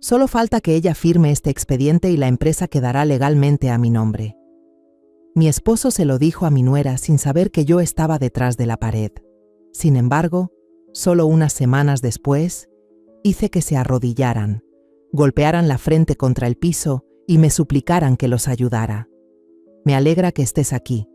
Solo falta que ella firme este expediente y la empresa quedará legalmente a mi nombre. Mi esposo se lo dijo a mi nuera sin saber que yo estaba detrás de la pared. Sin embargo, solo unas semanas después, hice que se arrodillaran, golpearan la frente contra el piso y me suplicaran que los ayudara. Me alegra que estés aquí.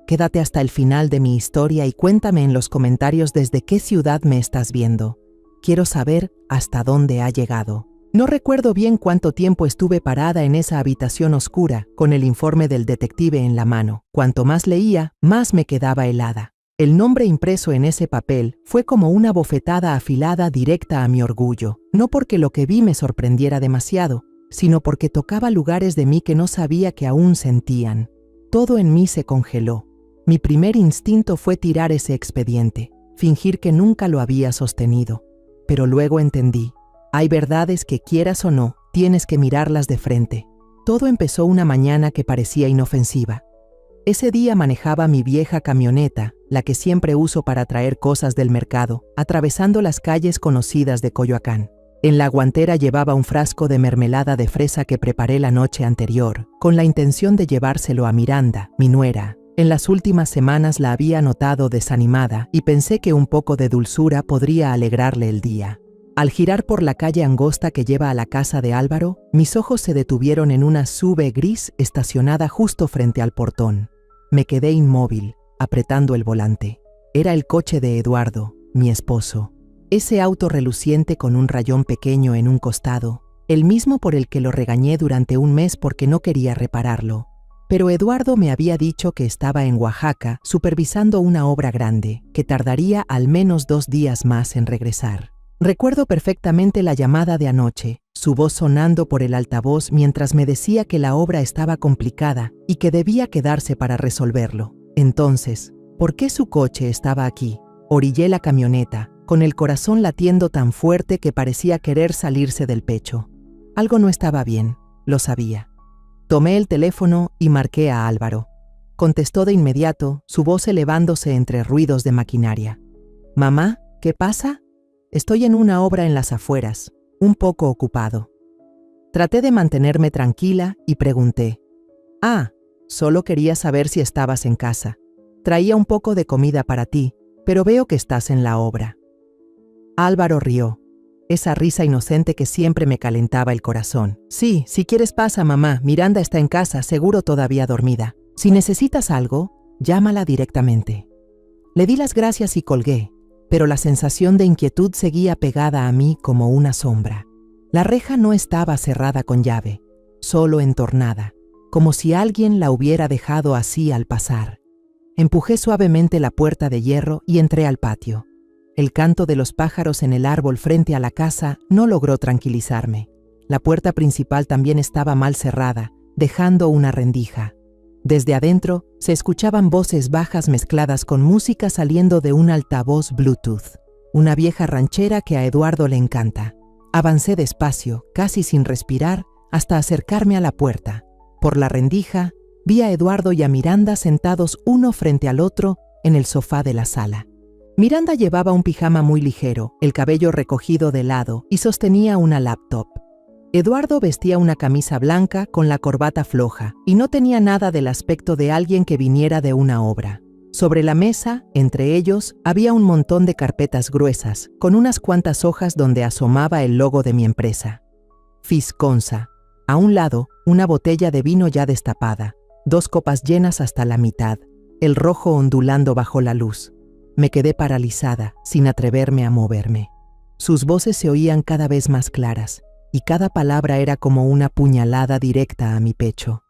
Quédate hasta el final de mi historia y cuéntame en los comentarios desde qué ciudad me estás viendo. Quiero saber hasta dónde ha llegado. No recuerdo bien cuánto tiempo estuve parada en esa habitación oscura, con el informe del detective en la mano. Cuanto más leía, más me quedaba helada. El nombre impreso en ese papel fue como una bofetada afilada directa a mi orgullo, no porque lo que vi me sorprendiera demasiado, sino porque tocaba lugares de mí que no sabía que aún sentían. Todo en mí se congeló. Mi primer instinto fue tirar ese expediente, fingir que nunca lo había sostenido. Pero luego entendí. Hay verdades que, quieras o no, tienes que mirarlas de frente. Todo empezó una mañana que parecía inofensiva. Ese día manejaba mi vieja camioneta, la que siempre uso para traer cosas del mercado, atravesando las calles conocidas de Coyoacán. En la guantera llevaba un frasco de mermelada de fresa que preparé la noche anterior, con la intención de llevárselo a Miranda, mi nuera. En las últimas semanas la había notado desanimada y pensé que un poco de dulzura podría alegrarle el día. Al girar por la calle angosta que lleva a la casa de Álvaro, mis ojos se detuvieron en una SUV gris estacionada justo frente al portón. Me quedé inmóvil, apretando el volante. Era el coche de Eduardo, mi esposo. Ese auto reluciente con un rayón pequeño en un costado, el mismo por el que lo regañé durante un mes porque no quería repararlo. Pero Eduardo me había dicho que estaba en Oaxaca supervisando una obra grande, que tardaría al menos 2 días más en regresar. Recuerdo perfectamente la llamada de anoche, su voz sonando por el altavoz mientras me decía que la obra estaba complicada y que debía quedarse para resolverlo. Entonces, ¿por qué su coche estaba aquí? Orillé la camioneta, con el corazón latiendo tan fuerte que parecía querer salirse del pecho. Algo no estaba bien, lo sabía. Tomé el teléfono y marqué a Álvaro. Contestó de inmediato, su voz elevándose entre ruidos de maquinaria. «Mamá, ¿qué pasa?» «Estoy en una obra en las afueras, un poco ocupado». Traté de mantenerme tranquila y pregunté. «Ah, solo quería saber si estabas en casa. Traía un poco de comida para ti, pero veo que estás en la obra». Álvaro rió, esa risa inocente que siempre me calentaba el corazón. «Sí, si quieres pasa, mamá. Miranda está en casa, seguro todavía dormida. Si necesitas algo, llámala directamente». Le di las gracias y colgué, pero la sensación de inquietud seguía pegada a mí como una sombra. La reja no estaba cerrada con llave, solo entornada, como si alguien la hubiera dejado así al pasar. Empujé suavemente la puerta de hierro y entré al patio. El canto de los pájaros en el árbol frente a la casa no logró tranquilizarme. La puerta principal también estaba mal cerrada, dejando una rendija. Desde adentro se escuchaban voces bajas mezcladas con música saliendo de un altavoz Bluetooth, una vieja ranchera que a Eduardo le encanta. Avancé despacio, casi sin respirar, hasta acercarme a la puerta. Por la rendija, vi a Eduardo y a Miranda sentados uno frente al otro en el sofá de la sala. Miranda llevaba un pijama muy ligero, el cabello recogido de lado y sostenía una laptop. Eduardo vestía una camisa blanca con la corbata floja y no tenía nada del aspecto de alguien que viniera de una obra. Sobre la mesa, entre ellos, había un montón de carpetas gruesas, con unas cuantas hojas donde asomaba el logo de mi empresa. Fisconsa. A un lado, una botella de vino ya destapada, 2 copas llenas hasta la mitad, el rojo ondulando bajo la luz. Me quedé paralizada, sin atreverme a moverme. Sus voces se oían cada vez más claras, y cada palabra era como una puñalada directa a mi pecho.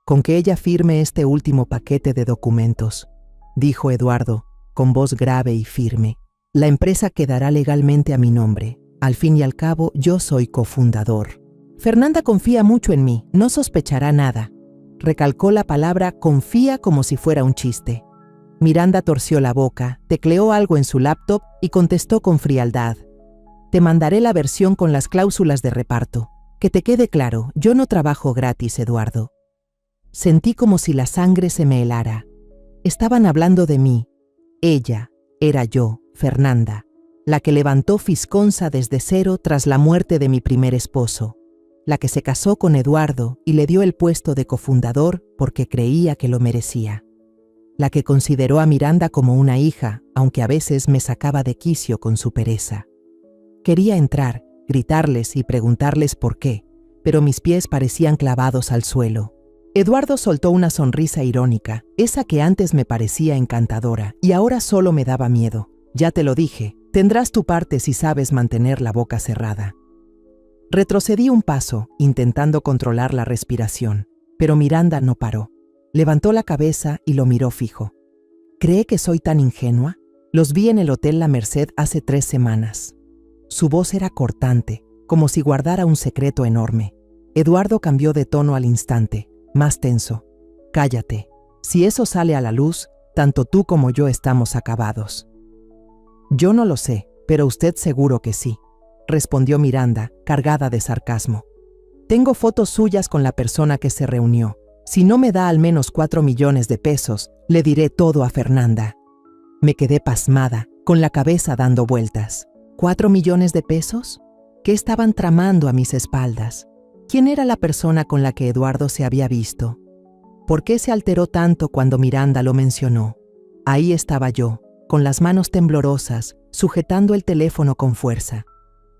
«Con que ella firme este último paquete de documentos», dijo Eduardo, con voz grave y firme. «La empresa quedará legalmente a mi nombre. Al fin y al cabo, yo soy cofundador. Fernanda confía mucho en mí, no sospechará nada». Recalcó la palabra confía como si fuera un chiste. Miranda torció la boca, tecleó algo en su laptop y contestó con frialdad. «Te mandaré la versión con las cláusulas de reparto. Que te quede claro, yo no trabajo gratis, Eduardo». Sentí como si la sangre se me helara. Estaban hablando de mí. Ella era yo, Fernanda, la que levantó Fisconsa desde cero tras la muerte de mi primer esposo, la que se casó con Eduardo y le dio el puesto de cofundador porque creía que lo merecía, la que consideró a Miranda como una hija, aunque a veces me sacaba de quicio con su pereza. Quería entrar, gritarles y preguntarles por qué, pero mis pies parecían clavados al suelo. Eduardo soltó una sonrisa irónica, esa que antes me parecía encantadora y ahora solo me daba miedo. Ya te lo dije, tendrás tu parte si sabes mantener la boca cerrada. Retrocedí un paso, intentando controlar la respiración, pero Miranda no paró. Levantó la cabeza y lo miró fijo. ¿Cree que soy tan ingenua? Los vi en el Hotel La Merced hace 3 semanas. Su voz era cortante, como si guardara un secreto enorme. Eduardo cambió de tono al instante, más tenso. Cállate. Si eso sale a la luz, tanto tú como yo estamos acabados. Yo no lo sé, pero usted seguro que sí, respondió Miranda, cargada de sarcasmo. Tengo fotos suyas con la persona que se reunió. Si no me da al menos 4 millones de pesos, le diré todo a Fernanda. Me quedé pasmada, con la cabeza dando vueltas. ¿4 millones de pesos? ¿Qué estaban tramando a mis espaldas? ¿Quién era la persona con la que Eduardo se había visto? ¿Por qué se alteró tanto cuando Miranda lo mencionó? Ahí estaba yo, con las manos temblorosas, sujetando el teléfono con fuerza.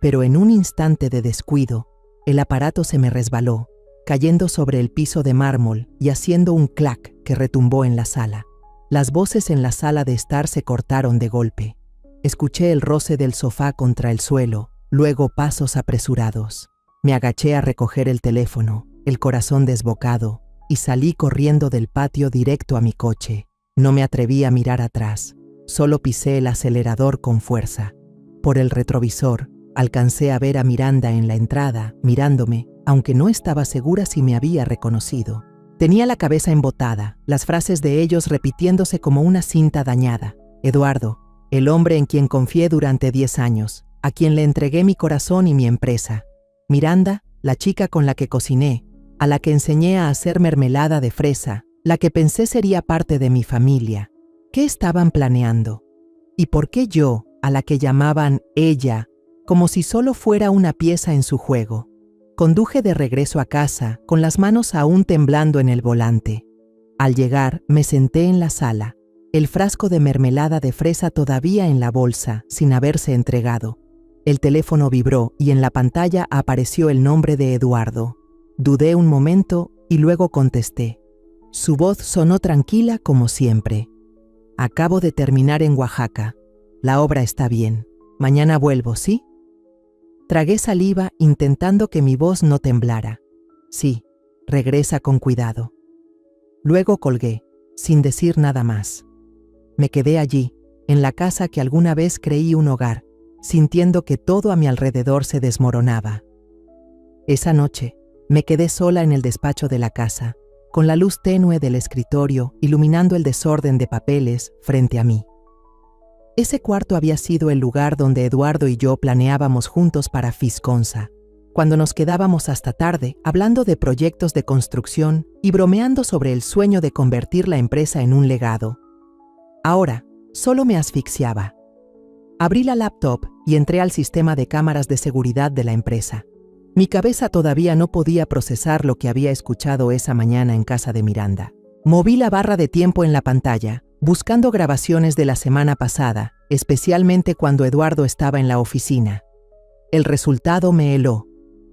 Pero en un instante de descuido, el aparato se me resbaló, cayendo sobre el piso de mármol y haciendo un clac que retumbó en la sala. Las voces en la sala de estar se cortaron de golpe. Escuché el roce del sofá contra el suelo, luego pasos apresurados. Me agaché a recoger el teléfono, el corazón desbocado, y salí corriendo del patio directo a mi coche. No me atreví a mirar atrás, solo pisé el acelerador con fuerza. Por el retrovisor, alcancé a ver a Miranda en la entrada, mirándome, aunque no estaba segura si me había reconocido. Tenía la cabeza embotada, las frases de ellos repitiéndose como una cinta dañada. Eduardo, el hombre en quien confié durante 10 años, a quien le entregué mi corazón y mi empresa. Miranda, la chica con la que cociné, a la que enseñé a hacer mermelada de fresa, la que pensé sería parte de mi familia. ¿Qué estaban planeando? ¿Y por qué yo, a la que llamaban ella, como si solo fuera una pieza en su juego? Conduje de regreso a casa, con las manos aún temblando en el volante. Al llegar, me senté en la sala, el frasco de mermelada de fresa todavía en la bolsa, sin haberse entregado. El teléfono vibró y en la pantalla apareció el nombre de Eduardo. Dudé un momento y luego contesté. Su voz sonó tranquila como siempre. Acabo de terminar en Oaxaca. La obra está bien. Mañana vuelvo, ¿sí? Tragué saliva intentando que mi voz no temblara. Sí, regresa con cuidado. Luego colgué, sin decir nada más. Me quedé allí, en la casa que alguna vez creí un hogar, sintiendo que todo a mi alrededor se desmoronaba. Esa noche, me quedé sola en el despacho de la casa, con la luz tenue del escritorio iluminando el desorden de papeles frente a mí. Ese cuarto había sido el lugar donde Eduardo y yo planeábamos juntos para Fisconsa, cuando nos quedábamos hasta tarde hablando de proyectos de construcción y bromeando sobre el sueño de convertir la empresa en un legado. Ahora, solo me asfixiaba. Abrí la laptop y entré al sistema de cámaras de seguridad de la empresa. Mi cabeza todavía no podía procesar lo que había escuchado esa mañana en casa de Miranda. Moví la barra de tiempo en la pantalla, buscando grabaciones de la semana pasada, especialmente cuando Eduardo estaba en la oficina. El resultado me heló.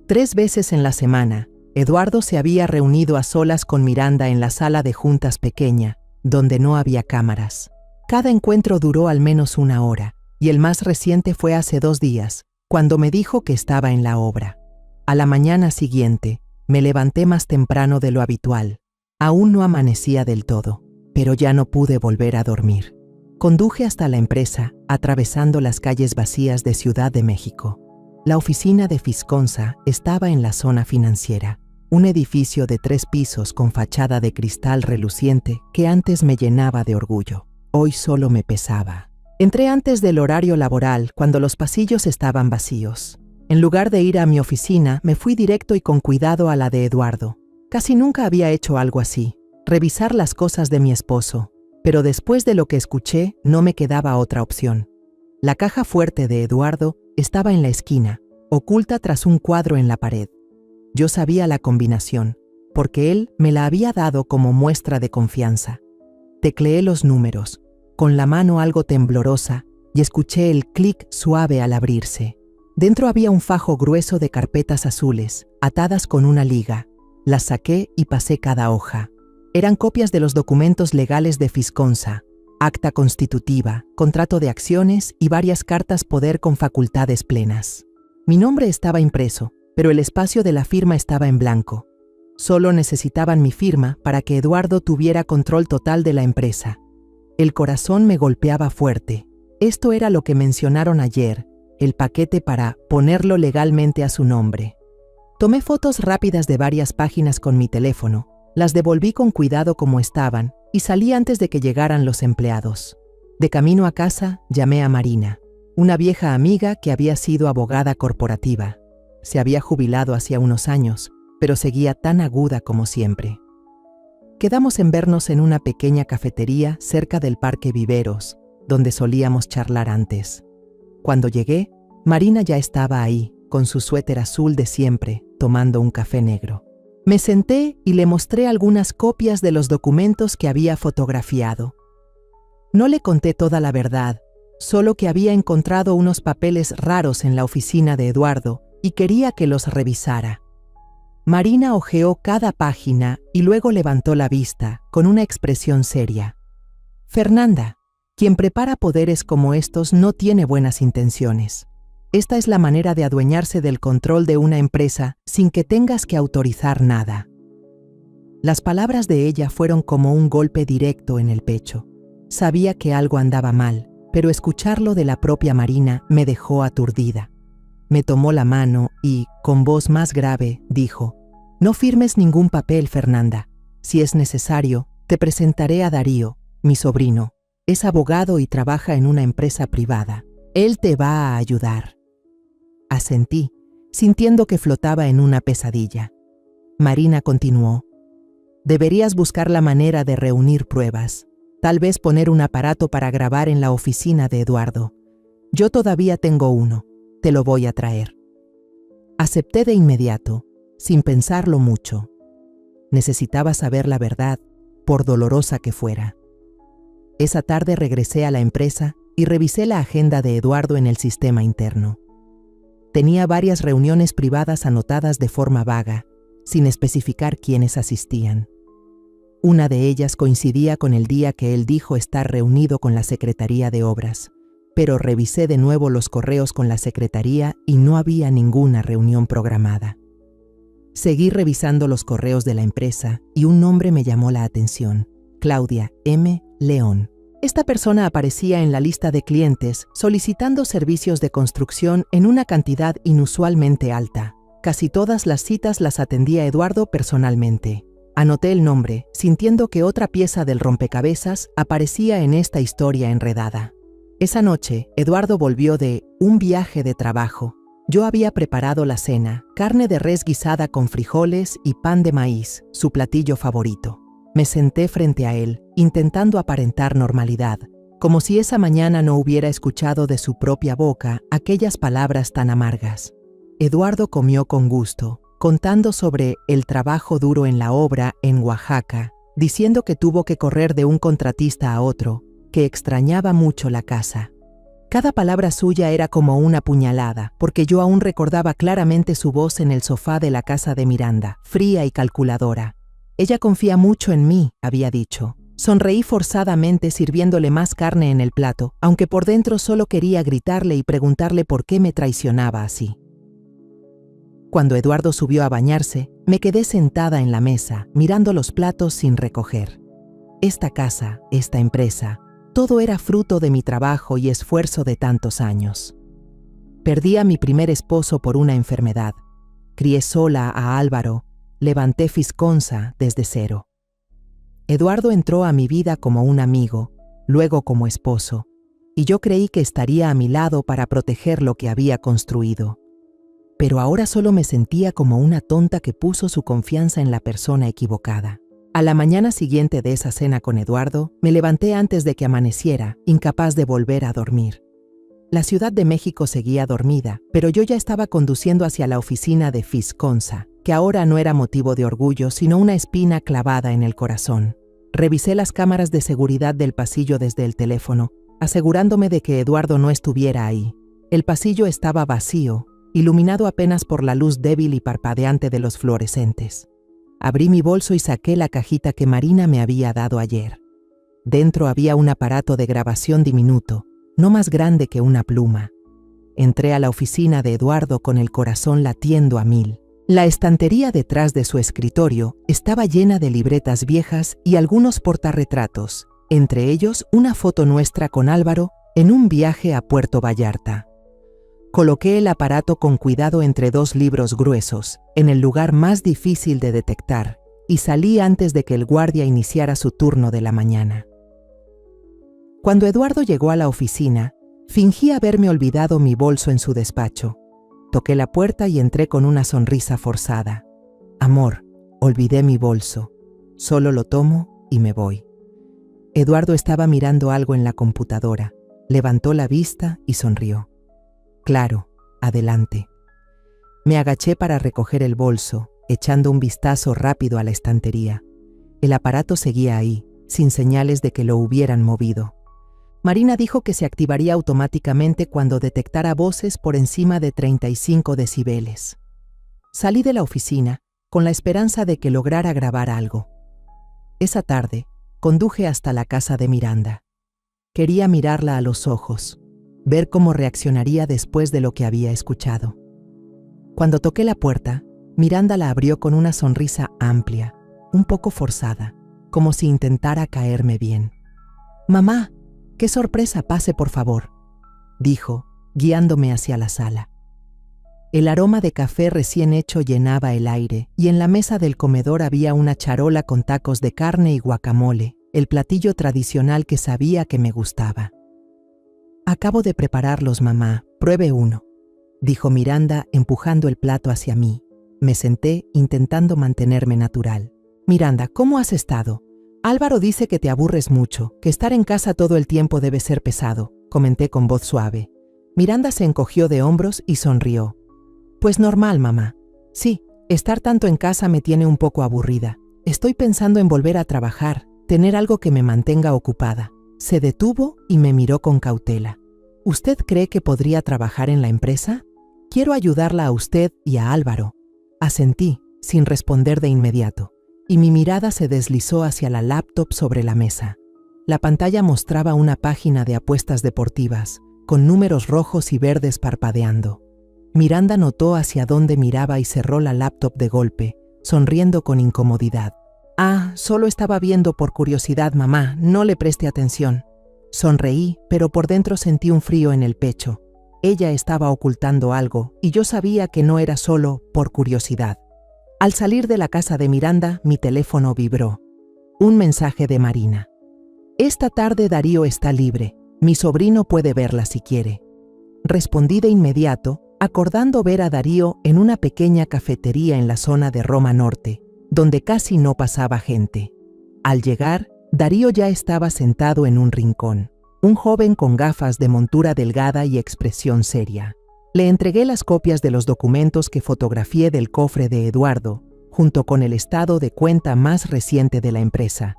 3 veces en la semana, Eduardo se había reunido a solas con Miranda en la sala de juntas pequeña, donde no había cámaras. Cada encuentro duró al menos 1 hora, y el más reciente fue hace 2 días, cuando me dijo que estaba en la obra. A la mañana siguiente, me levanté más temprano de lo habitual. Aún no amanecía del todo, pero ya no pude volver a dormir. Conduje hasta la empresa, atravesando las calles vacías de Ciudad de México. La oficina de Fisconsa estaba en la zona financiera, un edificio de 3 pisos con fachada de cristal reluciente que antes me llenaba de orgullo. Hoy solo me pesaba. Entré antes del horario laboral, cuando los pasillos estaban vacíos. En lugar de ir a mi oficina, me fui directo y con cuidado a la de Eduardo. Casi nunca había hecho algo así, revisar las cosas de mi esposo, pero después de lo que escuché, no me quedaba otra opción. La caja fuerte de Eduardo estaba en la esquina, oculta tras un cuadro en la pared. Yo sabía la combinación, porque él me la había dado como muestra de confianza. Tecleé los números, con la mano algo temblorosa, y escuché el clic suave al abrirse. Dentro había un fajo grueso de carpetas azules, atadas con una liga. Las saqué y pasé cada hoja. Eran copias de los documentos legales de Fisconsa, acta constitutiva, contrato de acciones y varias cartas poder con facultades plenas. Mi nombre estaba impreso, pero el espacio de la firma estaba en blanco. Solo necesitaban mi firma para que Eduardo tuviera control total de la empresa. El corazón me golpeaba fuerte. Esto era lo que mencionaron ayer, el paquete para ponerlo legalmente a su nombre. Tomé fotos rápidas de varias páginas con mi teléfono, las devolví con cuidado como estaban y salí antes de que llegaran los empleados. De camino a casa, llamé a Marina, una vieja amiga que había sido abogada corporativa. Se había jubilado hacía unos años, pero seguía tan aguda como siempre. Quedamos en vernos en una pequeña cafetería cerca del Parque Viveros, donde solíamos charlar antes. Cuando llegué, Marina ya estaba ahí, con su suéter azul de siempre, tomando un café negro. Me senté y le mostré algunas copias de los documentos que había fotografiado. No le conté toda la verdad, solo que había encontrado unos papeles raros en la oficina de Eduardo y quería que los revisara. Marina hojeó cada página y luego levantó la vista, con una expresión seria. Fernanda, quien prepara poderes como estos no tiene buenas intenciones. Esta es la manera de adueñarse del control de una empresa sin que tengas que autorizar nada. Las palabras de ella fueron como un golpe directo en el pecho. Sabía que algo andaba mal, pero escucharlo de la propia Marina me dejó aturdida. Me tomó la mano y, con voz más grave, dijo: «No firmes ningún papel, Fernanda. Si es necesario, te presentaré a Darío, mi sobrino. Es abogado y trabaja en una empresa privada. Él te va a ayudar». Asentí, sintiendo que flotaba en una pesadilla. Marina continuó: «Deberías buscar la manera de reunir pruebas. Tal vez poner un aparato para grabar en la oficina de Eduardo. Yo todavía tengo uno. Te lo voy a traer». Acepté de inmediato, sin pensarlo mucho. Necesitaba saber la verdad, por dolorosa que fuera. Esa tarde regresé a la empresa y revisé la agenda de Eduardo en el sistema interno. Tenía varias reuniones privadas anotadas de forma vaga, sin especificar quiénes asistían. Una de ellas coincidía con el día que él dijo estar reunido con la Secretaría de Obras, pero revisé de nuevo los correos con la Secretaría y no había ninguna reunión programada. Seguí revisando los correos de la empresa y un nombre me llamó la atención: Claudia M. León. Esta persona aparecía en la lista de clientes solicitando servicios de construcción en una cantidad inusualmente alta. Casi todas las citas las atendía Eduardo personalmente. Anoté el nombre, sintiendo que otra pieza del rompecabezas aparecía en esta historia enredada. Esa noche, Eduardo volvió de un viaje de trabajo. Yo había preparado la cena: carne de res guisada con frijoles y pan de maíz, su platillo favorito. Me senté frente a él, intentando aparentar normalidad, como si esa mañana no hubiera escuchado de su propia boca aquellas palabras tan amargas. Eduardo comió con gusto, contando sobre el trabajo duro en la obra en Oaxaca, diciendo que tuvo que correr de un contratista a otro, que extrañaba mucho la casa. Cada palabra suya era como una puñalada, porque yo aún recordaba claramente su voz en el sofá de la casa de Miranda, fría y calculadora. «Ella confía mucho en mí», había dicho. Sonreí forzadamente sirviéndole más carne en el plato, aunque por dentro solo quería gritarle y preguntarle por qué me traicionaba así. Cuando Eduardo subió a bañarse, me quedé sentada en la mesa, mirando los platos sin recoger. Esta casa, esta empresa, todo era fruto de mi trabajo y esfuerzo de tantos años. Perdí a mi primer esposo por una enfermedad. Crié sola a Álvaro. Levanté Fisconsa desde cero. Eduardo entró a mi vida como un amigo, luego como esposo, y yo creí que estaría a mi lado para proteger lo que había construido. Pero ahora solo me sentía como una tonta que puso su confianza en la persona equivocada. A la mañana siguiente de esa cena con Eduardo, me levanté antes de que amaneciera, incapaz de volver a dormir. La Ciudad de México seguía dormida, pero yo ya estaba conduciendo hacia la oficina de Fisconsa, que ahora no era motivo de orgullo, sino una espina clavada en el corazón. Revisé las cámaras de seguridad del pasillo desde el teléfono, asegurándome de que Eduardo no estuviera ahí. El pasillo estaba vacío, iluminado apenas por la luz débil y parpadeante de los fluorescentes. Abrí mi bolso y saqué la cajita que Marina me había dado ayer. Dentro había un aparato de grabación diminuto, no más grande que una pluma. Entré a la oficina de Eduardo con el corazón latiendo a 1000. La estantería detrás de su escritorio estaba llena de libretas viejas y algunos portarretratos, entre ellos una foto nuestra con Álvaro en un viaje a Puerto Vallarta. Coloqué el aparato con cuidado entre 2 libros gruesos, en el lugar más difícil de detectar, y salí antes de que el guardia iniciara su turno de la mañana. Cuando Eduardo llegó a la oficina, fingí haberme olvidado mi bolso en su despacho. Toqué la puerta y entré con una sonrisa forzada. Amor, olvidé mi bolso. Solo lo tomo y me voy. Eduardo estaba mirando algo en la computadora. Levantó la vista y sonrió. Claro, adelante. Me agaché para recoger el bolso, echando un vistazo rápido a la estantería. El aparato seguía ahí, sin señales de que lo hubieran movido. Marina dijo que se activaría automáticamente cuando detectara voces por encima de 35 decibeles. Salí de la oficina con la esperanza de que lograra grabar algo. Esa tarde, conduje hasta la casa de Miranda. Quería mirarla a los ojos, ver cómo reaccionaría después de lo que había escuchado. Cuando toqué la puerta, Miranda la abrió con una sonrisa amplia, un poco forzada, como si intentara caerme bien. «Mamá, qué sorpresa, pase por favor», dijo, guiándome hacia la sala. El aroma de café recién hecho llenaba el aire, y en la mesa del comedor había una charola con tacos de carne y guacamole, el platillo tradicional que sabía que me gustaba. «Acabo de prepararlos, mamá, pruebe uno», dijo Miranda empujando el plato hacia mí. Me senté intentando mantenerme natural. «Miranda, ¿cómo has estado? Álvaro dice que te aburres mucho, que estar en casa todo el tiempo debe ser pesado», comenté con voz suave. Miranda se encogió de hombros y sonrió. «Pues normal, mamá. Sí, estar tanto en casa me tiene un poco aburrida. Estoy pensando en volver a trabajar, tener algo que me mantenga ocupada». Se detuvo y me miró con cautela. «¿Usted cree que podría trabajar en la empresa? Quiero ayudarla a usted y a Álvaro». Asentí, sin responder de inmediato, y mi mirada se deslizó hacia la laptop sobre la mesa. La pantalla mostraba una página de apuestas deportivas, con números rojos y verdes parpadeando. Miranda notó hacia dónde miraba y cerró la laptop de golpe, sonriendo con incomodidad. «Ah, solo estaba viendo por curiosidad, mamá, no le preste atención». Sonreí, pero por dentro sentí un frío en el pecho. Ella estaba ocultando algo, y yo sabía que no era solo por curiosidad. Al salir de la casa de Miranda, mi teléfono vibró. Un mensaje de Marina. «Esta tarde Darío está libre. Mi sobrino puede verla si quiere». Respondí de inmediato, acordando ver a Darío en una pequeña cafetería en la zona de Roma Norte, donde casi no pasaba gente. Al llegar, Darío ya estaba sentado en un rincón, un joven con gafas de montura delgada y expresión seria. Le entregué las copias de los documentos que fotografié del cofre de Eduardo, junto con el estado de cuenta más reciente de la empresa.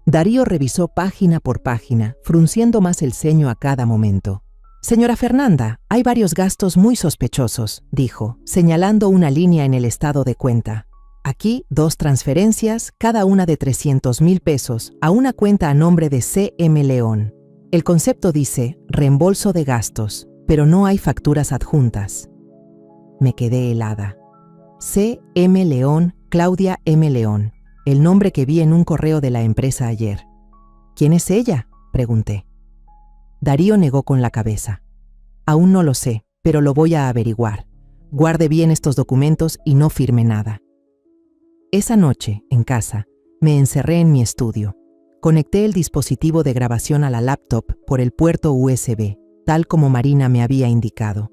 Darío revisó página por página, frunciendo más el ceño a cada momento. «Señora Fernanda, hay varios gastos muy sospechosos», dijo, señalando una línea en el estado de cuenta. «Aquí, 2 transferencias, cada una de 300,000 pesos, a una cuenta a nombre de C.M. León. El concepto dice reembolso de gastos, pero no hay facturas adjuntas». Me quedé helada. C.M. León, Claudia M. León, el nombre que vi en un correo de la empresa ayer. «¿Quién es ella?», pregunté. Darío negó con la cabeza. «Aún no lo sé, pero lo voy a averiguar. Guarde bien estos documentos y no firme nada». Esa noche, en casa, me encerré en mi estudio. Conecté el dispositivo de grabación a la laptop por el puerto USB, tal como Marina me había indicado.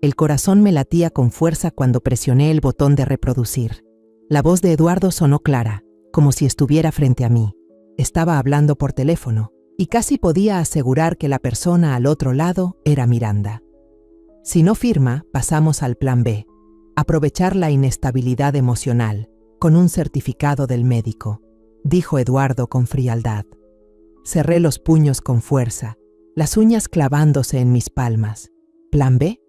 El corazón me latía con fuerza cuando presioné el botón de reproducir. La voz de Eduardo sonó clara, como si estuviera frente a mí. Estaba hablando por teléfono, y casi podía asegurar que la persona al otro lado era Miranda. Si no firma, pasamos al plan B, aprovechar la inestabilidad emocional, con un certificado del médico, dijo Eduardo con frialdad. Cerré los puños con fuerza, las uñas clavándose en mis palmas. ¿Plan B?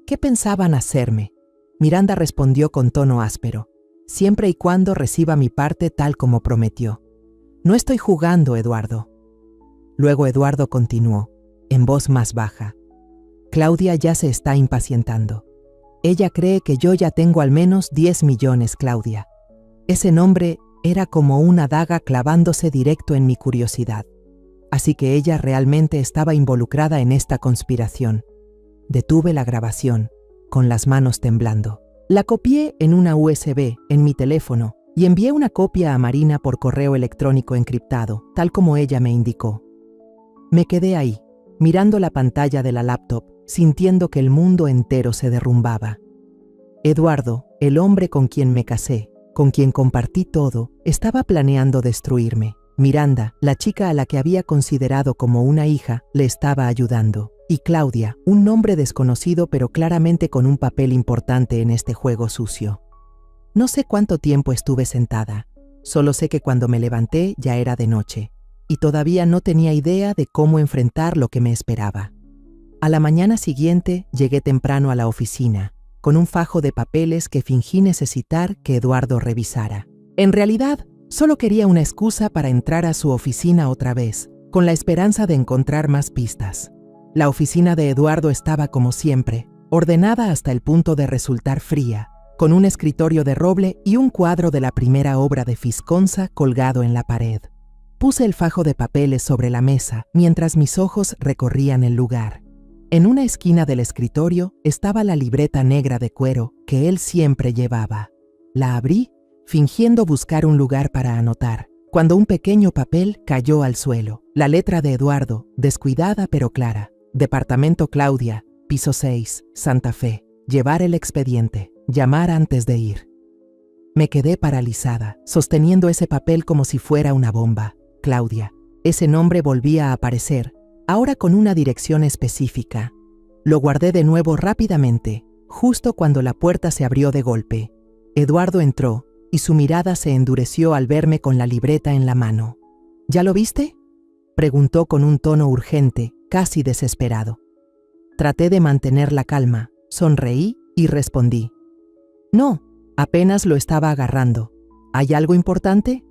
¿Qué pensaban hacerme? Miranda respondió con tono áspero, siempre y cuando reciba mi parte tal como prometió. No estoy jugando, Eduardo. Luego Eduardo continuó, en voz más baja. Claudia ya se está impacientando. Ella cree que yo ya tengo al menos 10 millones, Claudia. Ese nombre era como una daga clavándose directo en mi curiosidad. Así que ella realmente estaba involucrada en esta conspiración. Detuve la grabación, con las manos temblando. La copié en una USB en mi teléfono y envié una copia a Marina por correo electrónico encriptado, tal como ella me indicó. Me quedé ahí, mirando la pantalla de la laptop, sintiendo que el mundo entero se derrumbaba. Eduardo, el hombre con quien me casé, con quien compartí todo, estaba planeando destruirme. Miranda, la chica a la que había considerado como una hija, le estaba ayudando. Y Claudia, un nombre desconocido pero claramente con un papel importante en este juego sucio. No sé cuánto tiempo estuve sentada, solo sé que cuando me levanté ya era de noche, y todavía no tenía idea de cómo enfrentar lo que me esperaba. A la mañana siguiente llegué temprano a la oficina, con un fajo de papeles que fingí necesitar que Eduardo revisara. En realidad, solo quería una excusa para entrar a su oficina otra vez, con la esperanza de encontrar más pistas. La oficina de Eduardo estaba como siempre, ordenada hasta el punto de resultar fría, con un escritorio de roble y un cuadro de la primera obra de Fisconza colgado en la pared. Puse el fajo de papeles sobre la mesa mientras mis ojos recorrían el lugar. En una esquina del escritorio estaba la libreta negra de cuero que él siempre llevaba. La abrí, fingiendo buscar un lugar para anotar, cuando un pequeño papel cayó al suelo. La letra de Eduardo, descuidada pero clara. Departamento Claudia, piso 6, Santa Fe. Llevar el expediente. Llamar antes de ir. Me quedé paralizada, sosteniendo ese papel como si fuera una bomba. Claudia. Ese nombre volvía a aparecer, ahora con una dirección específica. Lo guardé de nuevo rápidamente, justo cuando la puerta se abrió de golpe. Eduardo entró, y su mirada se endureció al verme con la libreta en la mano. ¿Ya lo viste?, preguntó con un tono urgente, casi desesperado. Traté de mantener la calma, sonreí y respondí. No, apenas lo estaba agarrando. ¿Hay algo importante?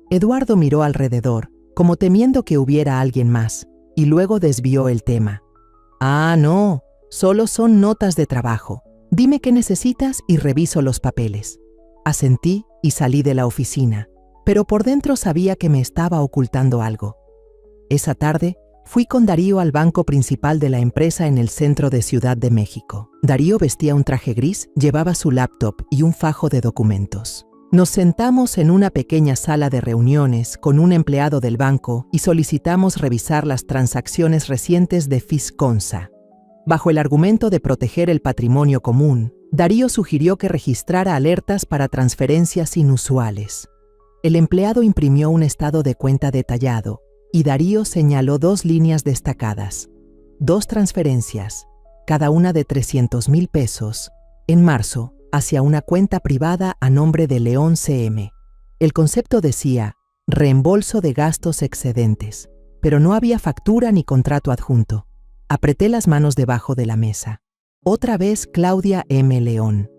Eduardo miró alrededor, como temiendo que hubiera alguien más, y luego desvió el tema. Ah, no, solo son notas de trabajo. Dime qué necesitas y reviso los papeles. Asentí y salí de la oficina, pero por dentro sabía que me estaba ocultando algo. Esa tarde, fui con Darío al banco principal de la empresa en el centro de Ciudad de México. Darío vestía un traje gris, llevaba su laptop y un fajo de documentos. Nos sentamos en una pequeña sala de reuniones con un empleado del banco y solicitamos revisar las transacciones recientes de Fisconza. Bajo el argumento de proteger el patrimonio común, Darío sugirió que registrara alertas para transferencias inusuales. El empleado imprimió un estado de cuenta detallado y Darío señaló 2 líneas destacadas. 2 transferencias, cada una de 300,000 pesos, en marzo, hacia una cuenta privada a nombre de León CM. El concepto decía, reembolso de gastos excedentes, pero no había factura ni contrato adjunto. Apreté las manos debajo de la mesa. Otra vez Claudia M. León.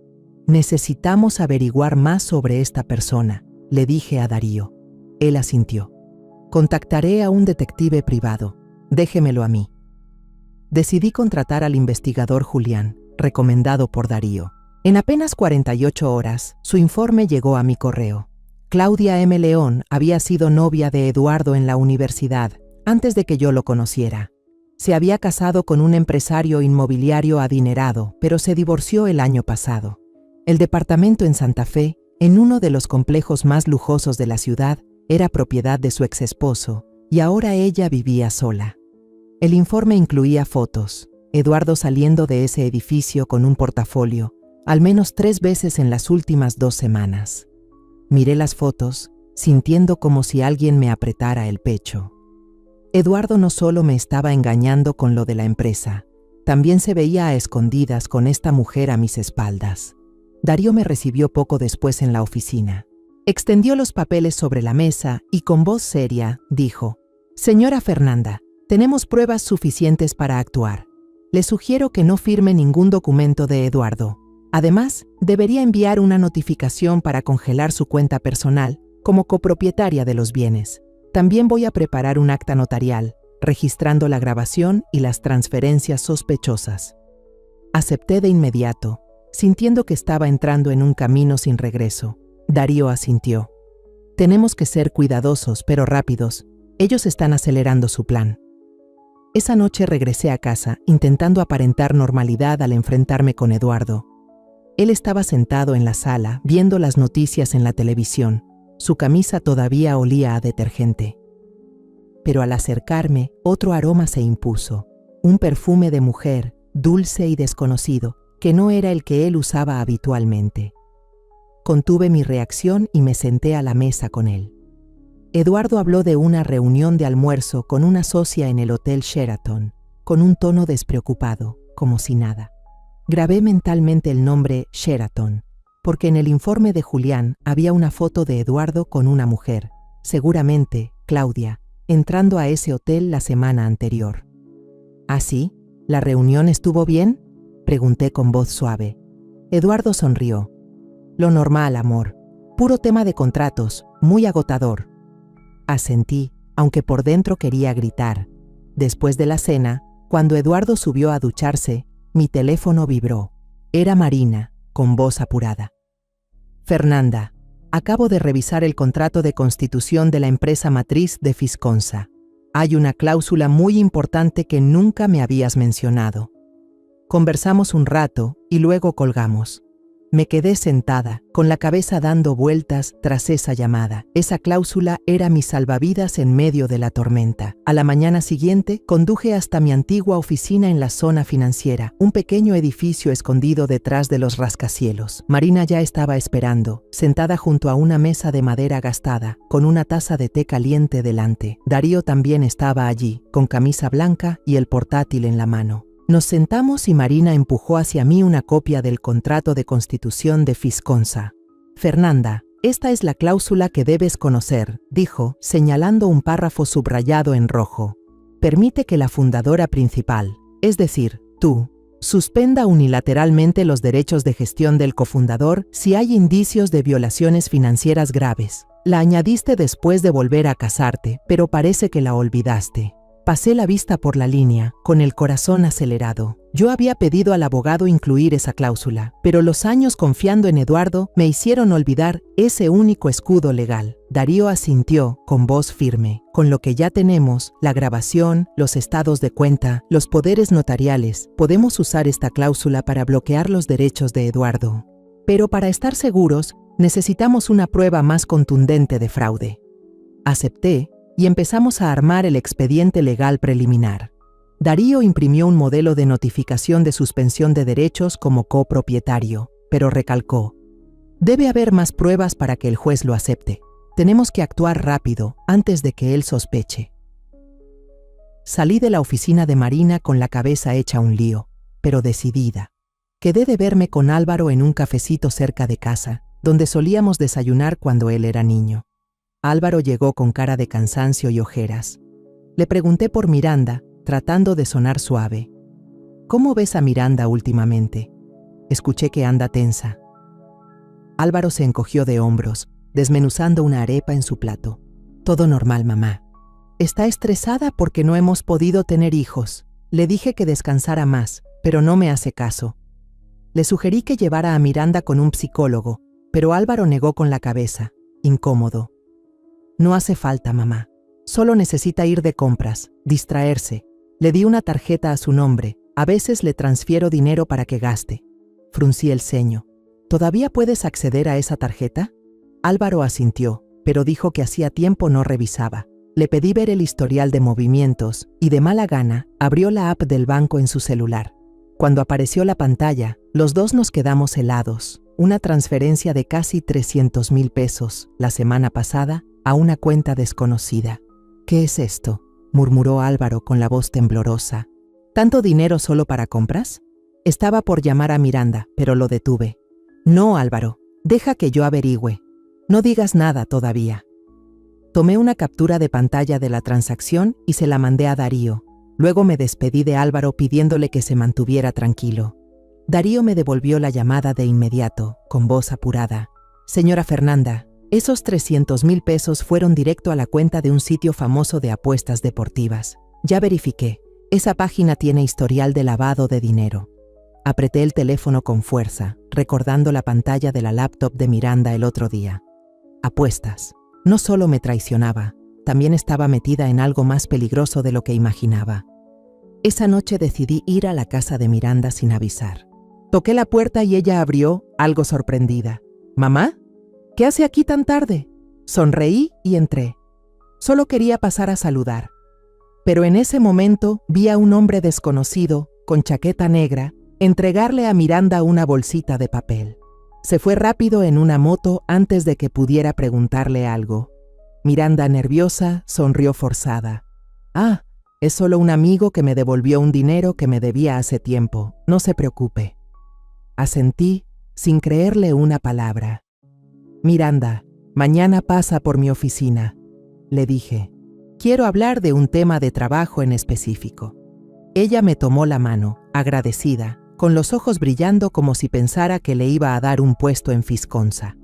Necesitamos averiguar más sobre esta persona, le dije a Darío. Él asintió. Contactaré a un detective privado. Déjemelo a mí. Decidí contratar al investigador Julián, recomendado por Darío. En apenas 48 horas, su informe llegó a mi correo. Claudia M. León había sido novia de Eduardo en la universidad, antes de que yo lo conociera. Se había casado con un empresario inmobiliario adinerado, pero se divorció el año pasado. El departamento en Santa Fe, en uno de los complejos más lujosos de la ciudad, era propiedad de su exesposo, y ahora ella vivía sola. El informe incluía fotos. Eduardo saliendo de ese edificio con un portafolio, al menos 3 veces en las últimas 2 semanas. Miré las fotos, sintiendo como si alguien me apretara el pecho. Eduardo no solo me estaba engañando con lo de la empresa, también se veía a escondidas con esta mujer a mis espaldas. Darío me recibió poco después en la oficina. Extendió los papeles sobre la mesa y con voz seria dijo: «Señora Fernanda, tenemos pruebas suficientes para actuar. Le sugiero que no firme ningún documento de Eduardo. Además, debería enviar una notificación para congelar su cuenta personal como copropietaria de los bienes. También voy a preparar un acta notarial, registrando la grabación y las transferencias sospechosas». Acepté de inmediato, sintiendo que estaba entrando en un camino sin regreso. Darío asintió. «Tenemos que ser cuidadosos, pero rápidos. Ellos están acelerando su plan». Esa noche regresé a casa, intentando aparentar normalidad al enfrentarme con Eduardo. Él estaba sentado en la sala, viendo las noticias en la televisión. Su camisa todavía olía a detergente. Pero al acercarme, otro aroma se impuso. Un perfume de mujer, dulce y desconocido, que no era el que él usaba habitualmente. Contuve mi reacción y me senté a la mesa con él. Eduardo habló de una reunión de almuerzo con una socia en el Hotel Sheraton, con un tono despreocupado, como si nada. Grabé mentalmente el nombre Sheraton, porque en el informe de Julián había una foto de Eduardo con una mujer, seguramente Claudia, entrando a ese hotel la semana anterior. ¿Ah, sí? ¿La reunión estuvo bien?, pregunté con voz suave. Eduardo sonrió. «Lo normal, amor. Puro tema de contratos, muy agotador». Asentí, aunque por dentro quería gritar. Después de la cena, cuando Eduardo subió a ducharse, mi teléfono vibró. Era Marina, con voz apurada. «Fernanda, acabo de revisar el contrato de constitución de la empresa matriz de Fisconsa. Hay una cláusula muy importante que nunca me habías mencionado». Conversamos un rato y luego colgamos. Me quedé sentada, con la cabeza dando vueltas tras esa llamada. Esa cláusula era mi salvavidas en medio de la tormenta. A la mañana siguiente, conduje hasta mi antigua oficina en la zona financiera, un pequeño edificio escondido detrás de los rascacielos. Marina ya estaba esperando, sentada junto a una mesa de madera gastada, con una taza de té caliente delante. Darío también estaba allí, con camisa blanca y el portátil en la mano. Nos sentamos y Marina empujó hacia mí una copia del contrato de constitución de Fisconsa. «Fernanda, esta es la cláusula que debes conocer», dijo, señalando un párrafo subrayado en rojo. «Permite que la fundadora principal, es decir, tú, suspenda unilateralmente los derechos de gestión del cofundador si hay indicios de violaciones financieras graves. La añadiste después de volver a casarte, pero parece que la olvidaste». Pasé la vista por la línea, con el corazón acelerado. Yo había pedido al abogado incluir esa cláusula, pero los años confiando en Eduardo me hicieron olvidar ese único escudo legal. Darío asintió, con voz firme. «Con lo que ya tenemos, la grabación, los estados de cuenta, los poderes notariales, podemos usar esta cláusula para bloquear los derechos de Eduardo. Pero para estar seguros, necesitamos una prueba más contundente de fraude». Acepté, y empezamos a armar el expediente legal preliminar. Darío imprimió un modelo de notificación de suspensión de derechos como copropietario, pero recalcó: «Debe haber más pruebas para que el juez lo acepte. Tenemos que actuar rápido, antes de que él sospeche». Salí de la oficina de Marina con la cabeza hecha un lío, pero decidida. Quedé de verme con Álvaro en un cafecito cerca de casa, donde solíamos desayunar cuando él era niño. Álvaro llegó con cara de cansancio y ojeras. Le pregunté por Miranda, tratando de sonar suave. «¿Cómo ves a Miranda últimamente? Escuché que anda tensa». Álvaro se encogió de hombros, desmenuzando una arepa en su plato. «Todo normal, mamá. Está estresada porque no hemos podido tener hijos. Le dije que descansara más, pero no me hace caso. Le sugerí que llevara a Miranda con un psicólogo, pero Álvaro negó con la cabeza, incómodo. «No hace falta, mamá. Solo necesita ir de compras, distraerse. Le di una tarjeta a su nombre. A veces le transfiero dinero para que gaste». Fruncí el ceño. «¿Todavía puedes acceder a esa tarjeta?». Álvaro asintió, pero dijo que hacía tiempo no revisaba. Le pedí ver el historial de movimientos y de mala gana abrió la app del banco en su celular. Cuando apareció la pantalla, los dos nos quedamos helados. Una transferencia de casi 300,000 pesos la semana pasada a una cuenta desconocida. «¿Qué es esto?», murmuró Álvaro con la voz temblorosa. ¿Tanto dinero solo para compras? Estaba por llamar a Miranda, pero lo detuve. No, Álvaro, deja que yo averigüe. No digas nada todavía. Tomé una captura de pantalla de la transacción y se la mandé a Darío. Luego me despedí de Álvaro pidiéndole que se mantuviera tranquilo. Darío me devolvió la llamada de inmediato, con voz apurada. Señora Fernanda, esos 300,000 pesos fueron directo a la cuenta de un sitio famoso de apuestas deportivas. Ya verifiqué. Esa página tiene historial de lavado de dinero. Apreté el teléfono con fuerza, recordando la pantalla de la laptop de Miranda el otro día. Apuestas. No solo me traicionaba, también estaba metida en algo más peligroso de lo que imaginaba. Esa noche decidí ir a la casa de Miranda sin avisar. Toqué la puerta y ella abrió, algo sorprendida. «¿Mamá? ¿Qué hace aquí tan tarde?» Sonreí y entré. Solo quería pasar a saludar. Pero en ese momento vi a un hombre desconocido, con chaqueta negra, entregarle a Miranda una bolsita de papel. Se fue rápido en una moto antes de que pudiera preguntarle algo. Miranda, nerviosa, sonrió forzada. «Ah, es solo un amigo que me devolvió un dinero que me debía hace tiempo. No se preocupe». Asentí, sin creerle una palabra. «Miranda, mañana pasa por mi oficina», le dije. «Quiero hablar de un tema de trabajo en específico». Ella me tomó la mano, agradecida, con los ojos brillando como si pensara que le iba a dar un puesto en Fisconsa.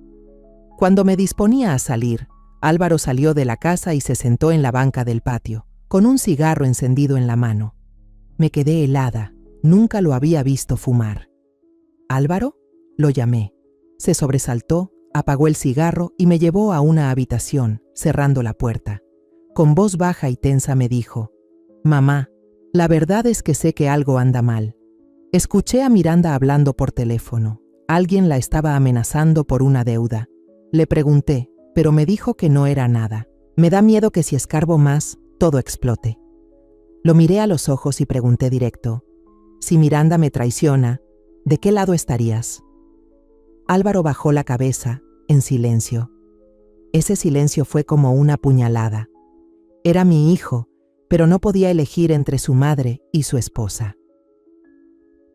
Cuando me disponía a salir, Álvaro salió de la casa y se sentó en la banca del patio, con un cigarro encendido en la mano. Me quedé helada, nunca lo había visto fumar. «¿Álvaro?», lo llamé. Se sobresaltó, apagó el cigarro y me llevó a una habitación, cerrando la puerta. Con voz baja y tensa me dijo: «Mamá, la verdad es que sé que algo anda mal. Escuché a Miranda hablando por teléfono. Alguien la estaba amenazando por una deuda. Le pregunté, pero me dijo que no era nada. Me da miedo que si escarbo más, todo explote». Lo miré a los ojos y pregunté directo: «Si Miranda me traiciona, ¿de qué lado estarías?». Álvaro bajó la cabeza, en silencio. Ese silencio fue como una puñalada. Era mi hijo, pero no podía elegir entre su madre y su esposa.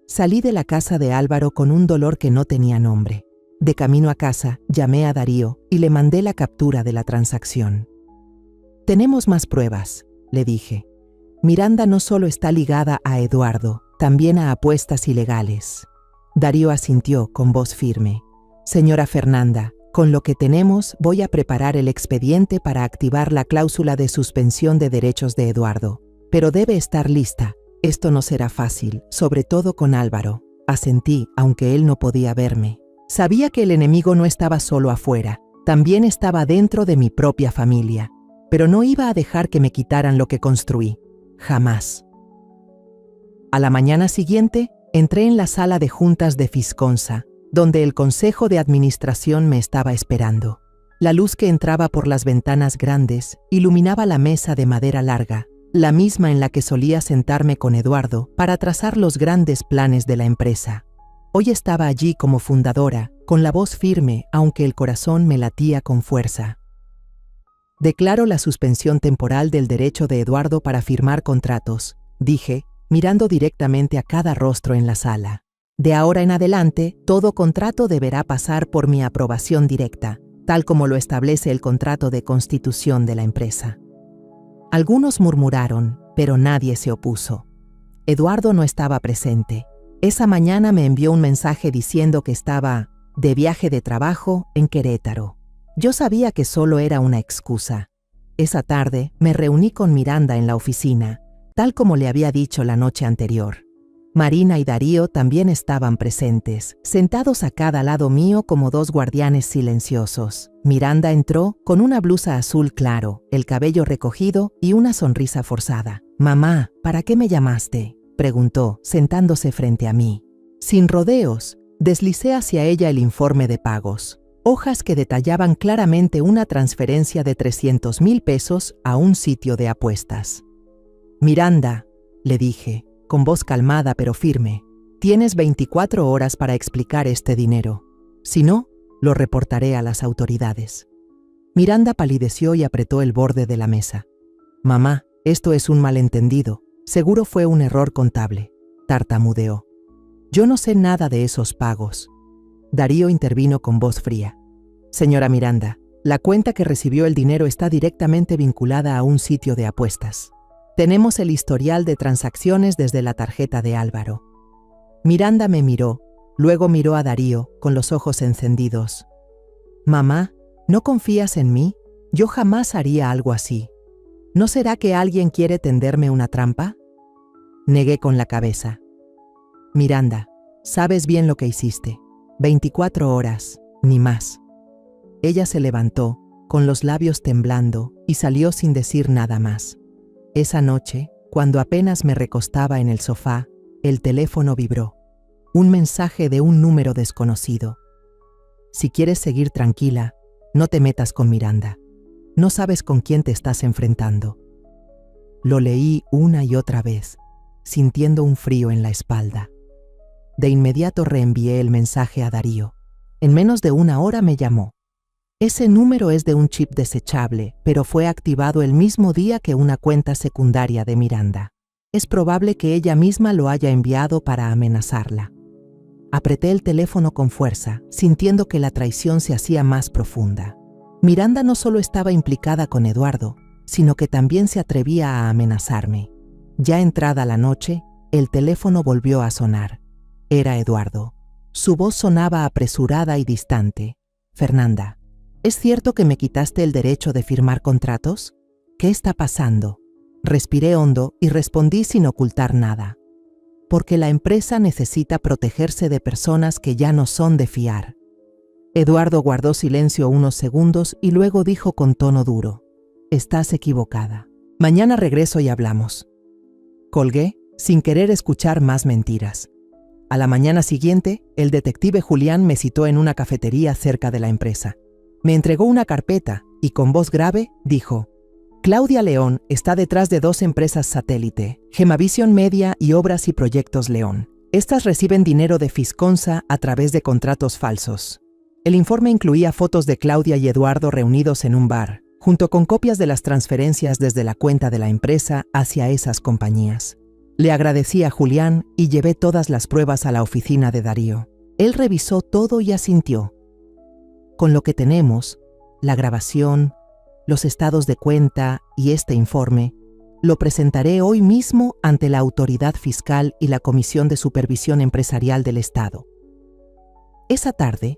Salí de la casa de Álvaro con un dolor que no tenía nombre. De camino a casa, llamé a Darío y le mandé la captura de la transacción. «Tenemos más pruebas», le dije. «Miranda no solo está ligada a Eduardo, también a apuestas ilegales». Darío asintió con voz firme. «Señora Fernanda, con lo que tenemos voy a preparar el expediente para activar la cláusula de suspensión de derechos de Eduardo. Pero debe estar lista. Esto no será fácil, sobre todo con Álvaro». Asentí, aunque él no podía verme. Sabía que el enemigo no estaba solo afuera, también estaba dentro de mi propia familia. Pero no iba a dejar que me quitaran lo que construí. Jamás. A la mañana siguiente, entré en la sala de juntas de Fisconsa, donde el consejo de administración me estaba esperando. La luz que entraba por las ventanas grandes iluminaba la mesa de madera larga, la misma en la que solía sentarme con Eduardo para trazar los grandes planes de la empresa. Hoy estaba allí como fundadora, con la voz firme, aunque el corazón me latía con fuerza. «Declaro la suspensión temporal del derecho de Eduardo para firmar contratos», dije, mirando directamente a cada rostro en la sala. «De ahora en adelante, todo contrato deberá pasar por mi aprobación directa, tal como lo establece el contrato de constitución de la empresa». Algunos murmuraron, pero nadie se opuso. Eduardo no estaba presente. Esa mañana me envió un mensaje diciendo que estaba de viaje de trabajo en Querétaro. Yo sabía que solo era una excusa. Esa tarde me reuní con Miranda en la oficina, tal como le había dicho la noche anterior. Marina y Darío también estaban presentes, sentados a cada lado mío como dos guardianes silenciosos. Miranda entró con una blusa azul claro, el cabello recogido y una sonrisa forzada. «Mamá, ¿para qué me llamaste?», preguntó, sentándose frente a mí. Sin rodeos, deslicé hacia ella el informe de pagos. Hojas que detallaban claramente una transferencia de 300,000 pesos a un sitio de apuestas. «Miranda», le dije, con voz calmada pero firme, «tienes 24 horas para explicar este dinero. Si no, lo reportaré a las autoridades». Miranda palideció y apretó el borde de la mesa. «Mamá, Esto es un malentendido. Seguro fue un error contable, tartamudeó. Yo no sé nada de esos pagos. Darío intervino con voz fría. Señora Miranda, la cuenta que recibió el dinero está directamente vinculada a un sitio de apuestas. Tenemos el historial de transacciones desde la tarjeta de Álvaro. Miranda me miró, luego miró a Darío con los ojos encendidos. Mamá, ¿no confías en mí? Yo jamás haría algo así. ¿No será que alguien quiere tenderme una trampa? Negué con la cabeza. Miranda, sabes bien lo que hiciste. 24 horas, ni más. Ella se levantó, con los labios temblando, y salió sin decir nada más. Esa noche, cuando apenas me recostaba en el sofá, el teléfono vibró. Un mensaje de un número desconocido. Si quieres seguir tranquila, no te metas con Miranda. No sabes con quién te estás enfrentando. Lo leí una y otra vez, sintiendo un frío en la espalda. De inmediato reenvié el mensaje a Darío. En menos de una hora me llamó. Ese número es de un chip desechable, pero fue activado el mismo día que una cuenta secundaria de Miranda. Es probable que ella misma lo haya enviado para amenazarla. Apreté el teléfono con fuerza, sintiendo que la traición se hacía más profunda. Miranda no solo estaba implicada con Eduardo, sino que también se atrevía a amenazarme. Ya entrada la noche, el teléfono volvió a sonar. Era Eduardo. Su voz sonaba apresurada y distante. Fernanda, ¿es cierto que me quitaste el derecho de firmar contratos? ¿Qué está pasando? Respiré hondo y respondí sin ocultar nada. Porque la empresa necesita protegerse de personas que ya no son de fiar. Eduardo guardó silencio unos segundos y luego dijo con tono duro: Estás equivocada. Mañana regreso y hablamos. Colgué, sin querer escuchar más mentiras. A la mañana siguiente, el detective Julián me citó en una cafetería cerca de la empresa. Me entregó una carpeta y con voz grave dijo: Claudia León está detrás de 2 empresas satélite, Gemavision Media y Obras y Proyectos León. Estas reciben dinero de Fisconsa a través de contratos falsos. El informe incluía fotos de Claudia y Eduardo reunidos en un bar, junto con copias de las transferencias desde la cuenta de la empresa hacia esas compañías. Le agradecí a Julián y llevé todas las pruebas a la oficina de Darío. Él revisó todo y asintió. Con lo que tenemos, la grabación, los estados de cuenta y este informe, lo presentaré hoy mismo ante la Autoridad Fiscal y la Comisión de Supervisión Empresarial del Estado. Esa tarde,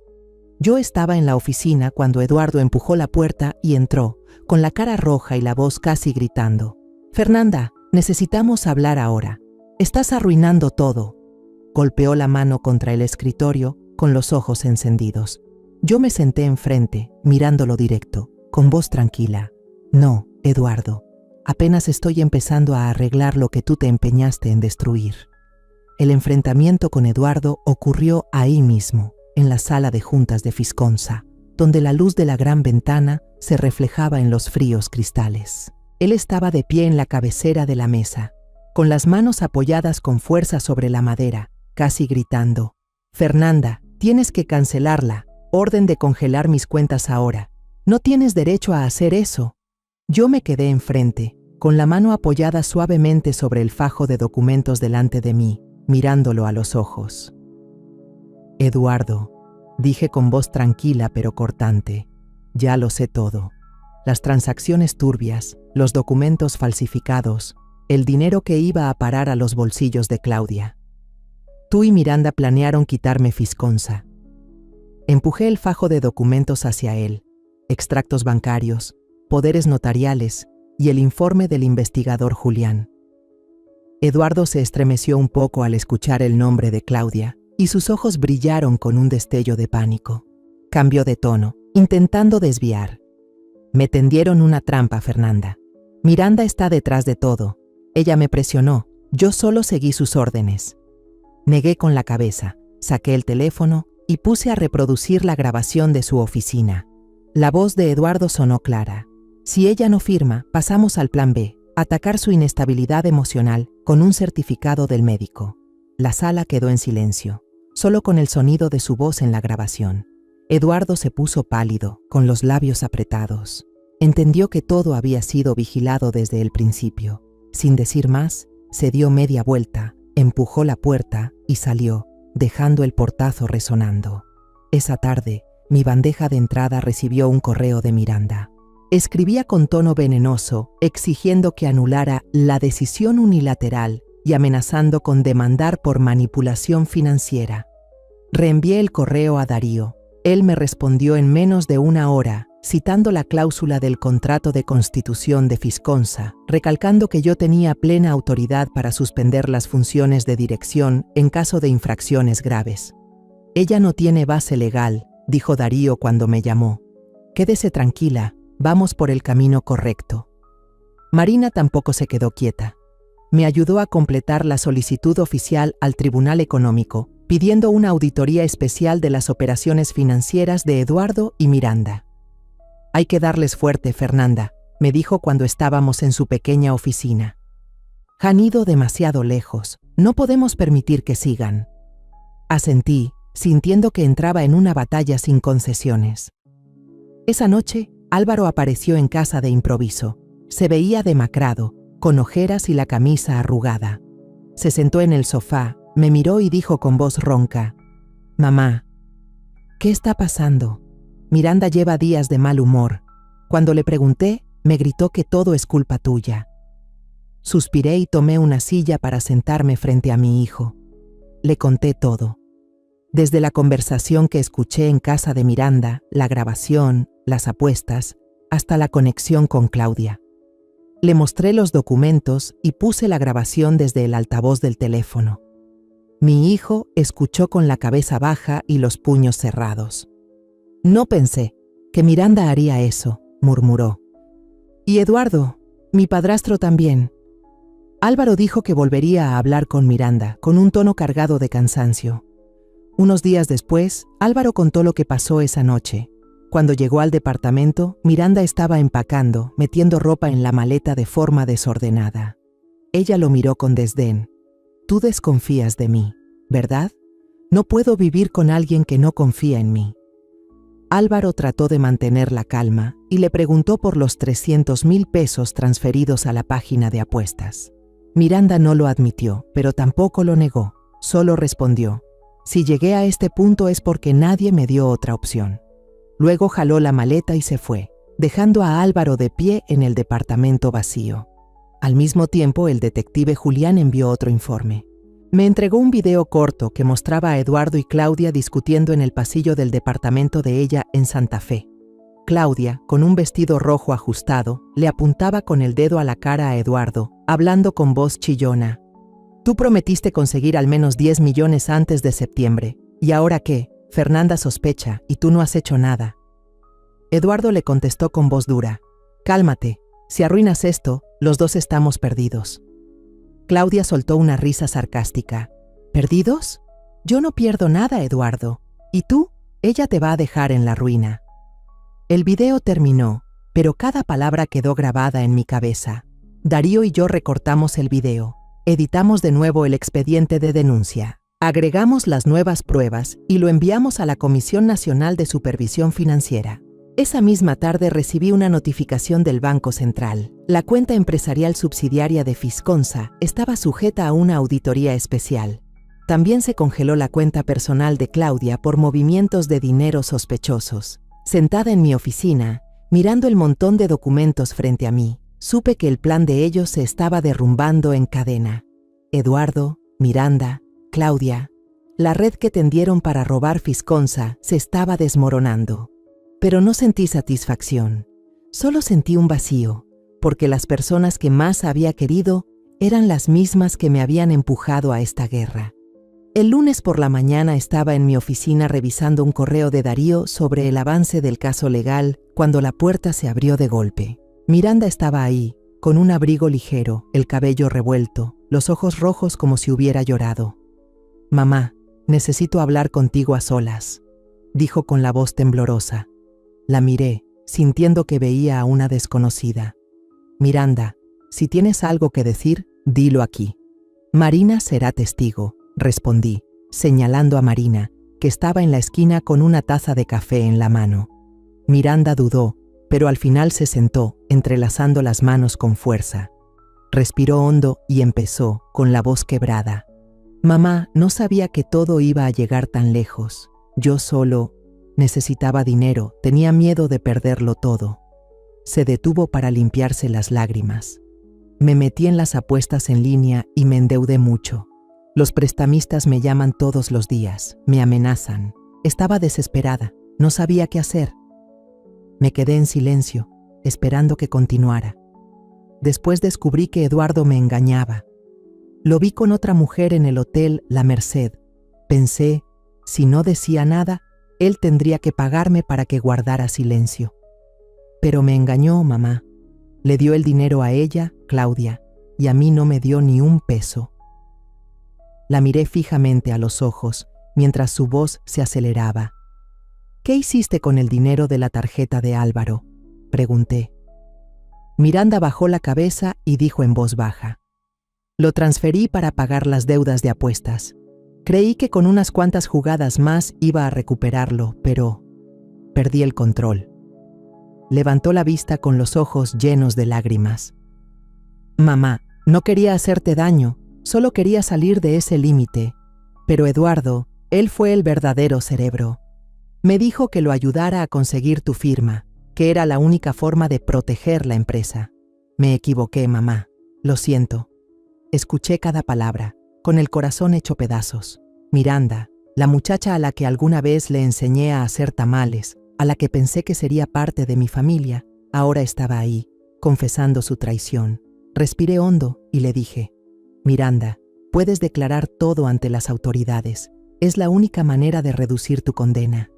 yo estaba en la oficina cuando Eduardo empujó la puerta y entró, con la cara roja y la voz casi gritando. Fernanda, necesitamos hablar ahora. Estás arruinando todo. Golpeó la mano contra el escritorio con los ojos encendidos. Yo me senté enfrente, mirándolo directo, con voz tranquila. No, Eduardo, apenas estoy empezando a arreglar lo que tú te empeñaste en destruir. El enfrentamiento con Eduardo ocurrió ahí mismo, en la sala de juntas de Fisconsa, donde la luz de la gran ventana se reflejaba en los fríos cristales. Él estaba de pie en la cabecera de la mesa, con las manos apoyadas con fuerza sobre la madera, casi gritando: Fernanda, tienes que cancelarla. Orden de congelar mis cuentas ahora. No tienes derecho a hacer eso. Yo me quedé enfrente, con la mano apoyada suavemente sobre el fajo de documentos delante de mí, mirándolo a los ojos. Eduardo, dije con voz tranquila pero cortante, ya lo sé todo. Las transacciones turbias, los documentos falsificados, el dinero que iba a parar a los bolsillos de Claudia. Tú y Miranda planearon quitarme Fisconsa. Empujé el fajo de documentos hacia él, extractos bancarios, poderes notariales y el informe del investigador Julián. Eduardo se estremeció un poco al escuchar el nombre de Claudia y sus ojos brillaron con un destello de pánico. Cambió de tono, intentando desviar. Me tendieron una trampa, Fernanda. Miranda está detrás de todo. Ella me presionó, yo solo seguí sus órdenes. Negué con la cabeza, saqué el teléfono y puse a reproducir la grabación de su oficina. La voz de Eduardo sonó clara. Si ella no firma, pasamos al plan B, atacar su inestabilidad emocional con un certificado del médico. La sala quedó en silencio, solo con el sonido de su voz en la grabación. Eduardo se puso pálido, con los labios apretados. Entendió que todo había sido vigilado desde el principio. Sin decir más, se dio media vuelta, empujó la puerta y salió, dejando el portazo resonando. Esa tarde, mi bandeja de entrada recibió un correo de Miranda. Escribía con tono venenoso, exigiendo que anulara la decisión unilateral y amenazando con demandar por manipulación financiera. Reenvié el correo a Darío. Él me respondió en menos de una hora, citando la cláusula del contrato de constitución de Fisconsa, recalcando que yo tenía plena autoridad para suspender las funciones de dirección en caso de infracciones graves. «Ella no tiene base legal», dijo Darío cuando me llamó. «Quédese tranquila, vamos por el camino correcto». Marina tampoco se quedó quieta. Me ayudó a completar la solicitud oficial al Tribunal Económico, pidiendo una auditoría especial de las operaciones financieras de Eduardo y Miranda. «Hay que darles fuerte, Fernanda», me dijo cuando estábamos en su pequeña oficina. «Han ido demasiado lejos, no podemos permitir que sigan». Asentí, sintiendo que entraba en una batalla sin concesiones. Esa noche, Álvaro apareció en casa de improviso. Se veía demacrado, con ojeras y la camisa arrugada. Se sentó en el sofá, me miró y dijo con voz ronca: «Mamá, ¿qué está pasando? Miranda lleva días de mal humor. Cuando le pregunté, me gritó que todo es culpa tuya». Suspiré y tomé una silla para sentarme frente a mi hijo. Le conté todo. Desde la conversación que escuché en casa de Miranda, la grabación, las apuestas, hasta la conexión con Claudia. Le mostré los documentos y puse la grabación desde el altavoz del teléfono. Mi hijo escuchó con la cabeza baja y los puños cerrados. «No pensé que Miranda haría eso», murmuró. «Y Eduardo, mi padrastro también». Álvaro dijo que volvería a hablar con Miranda, con un tono cargado de cansancio. Unos días después, Álvaro contó lo que pasó esa noche. Cuando llegó al departamento, Miranda estaba empacando, metiendo ropa en la maleta de forma desordenada. Ella lo miró con desdén. «Tú desconfías de mí, ¿verdad? No puedo vivir con alguien que no confía en mí». Álvaro trató de mantener la calma y le preguntó por los 300,000 pesos transferidos a la página de apuestas. Miranda no lo admitió, pero tampoco lo negó. Solo respondió: «Si llegué a este punto es porque nadie me dio otra opción». Luego jaló la maleta y se fue, dejando a Álvaro de pie en el departamento vacío. Al mismo tiempo, el detective Julián envió otro informe. Me entregó un video corto que mostraba a Eduardo y Claudia discutiendo en el pasillo del departamento de ella en Santa Fe. Claudia, con un vestido rojo ajustado, le apuntaba con el dedo a la cara a Eduardo, hablando con voz chillona. «Tú prometiste conseguir al menos 10 millones antes de septiembre. ¿Y ahora qué? Fernanda sospecha y tú no has hecho nada». Eduardo le contestó con voz dura: «Cálmate, si arruinas esto, los dos estamos perdidos». Claudia soltó una risa sarcástica. «¿Perdidos? Yo no pierdo nada, Eduardo. ¿Y tú? Ella te va a dejar en la ruina». El video terminó, pero cada palabra quedó grabada en mi cabeza. Darío y yo recortamos el video, editamos de nuevo el expediente de denuncia. Agregamos las nuevas pruebas y lo enviamos a la Comisión Nacional de Supervisión Financiera. Esa misma tarde recibí una notificación del Banco Central. La cuenta empresarial subsidiaria de Fisconsa estaba sujeta a una auditoría especial. También se congeló la cuenta personal de Claudia por movimientos de dinero sospechosos. Sentada en mi oficina, mirando el montón de documentos frente a mí, supe que el plan de ellos se estaba derrumbando en cadena. Eduardo, Miranda, Claudia, la red que tendieron para robar Fisconsa se estaba desmoronando. Pero no sentí satisfacción, solo sentí un vacío, porque las personas que más había querido eran las mismas que me habían empujado a esta guerra. El lunes por la mañana estaba en mi oficina revisando un correo de Darío sobre el avance del caso legal cuando la puerta se abrió de golpe. Miranda estaba ahí, con un abrigo ligero, el cabello revuelto, los ojos rojos como si hubiera llorado. «Mamá, necesito hablar contigo a solas», dijo con la voz temblorosa. La miré, sintiendo que veía a una desconocida. «Miranda, si tienes algo que decir, dilo aquí». «Marina será testigo», respondí, señalando a Marina, que estaba en la esquina con una taza de café en la mano. Miranda dudó, pero al final se sentó, entrelazando las manos con fuerza. Respiró hondo y empezó, con la voz quebrada. Mamá, no sabía que todo iba a llegar tan lejos. Yo solo necesitaba dinero, tenía miedo de perderlo todo. Se detuvo para limpiarse las lágrimas. Me metí en las apuestas en línea y me endeudé mucho. Los prestamistas me llaman todos los días, me amenazan. Estaba desesperada, no sabía qué hacer. Me quedé en silencio, esperando que continuara. Después descubrí que Eduardo me engañaba. Lo vi con otra mujer en el hotel La Merced. Pensé, si no decía nada, él tendría que pagarme para que guardara silencio. Pero me engañó, mamá. Le dio el dinero a ella, Claudia, y a mí no me dio ni un peso. La miré fijamente a los ojos, mientras su voz se aceleraba. ¿Qué hiciste con el dinero de la tarjeta de Álvaro?, pregunté. Miranda bajó la cabeza y dijo en voz baja. Lo transferí para pagar las deudas de apuestas. Creí que con unas cuantas jugadas más iba a recuperarlo, pero perdí el control. Levantó la vista con los ojos llenos de lágrimas. Mamá, no quería hacerte daño, solo quería salir de ese límite. Pero Eduardo, él fue el verdadero cerebro. Me dijo que lo ayudara a conseguir tu firma, que era la única forma de proteger la empresa. Me equivoqué, mamá. Lo siento. Escuché cada palabra, con el corazón hecho pedazos. Miranda, la muchacha a la que alguna vez le enseñé a hacer tamales, a la que pensé que sería parte de mi familia, ahora estaba ahí, confesando su traición. Respiré hondo y le dije, Miranda, puedes declarar todo ante las autoridades. Es la única manera de reducir tu condena.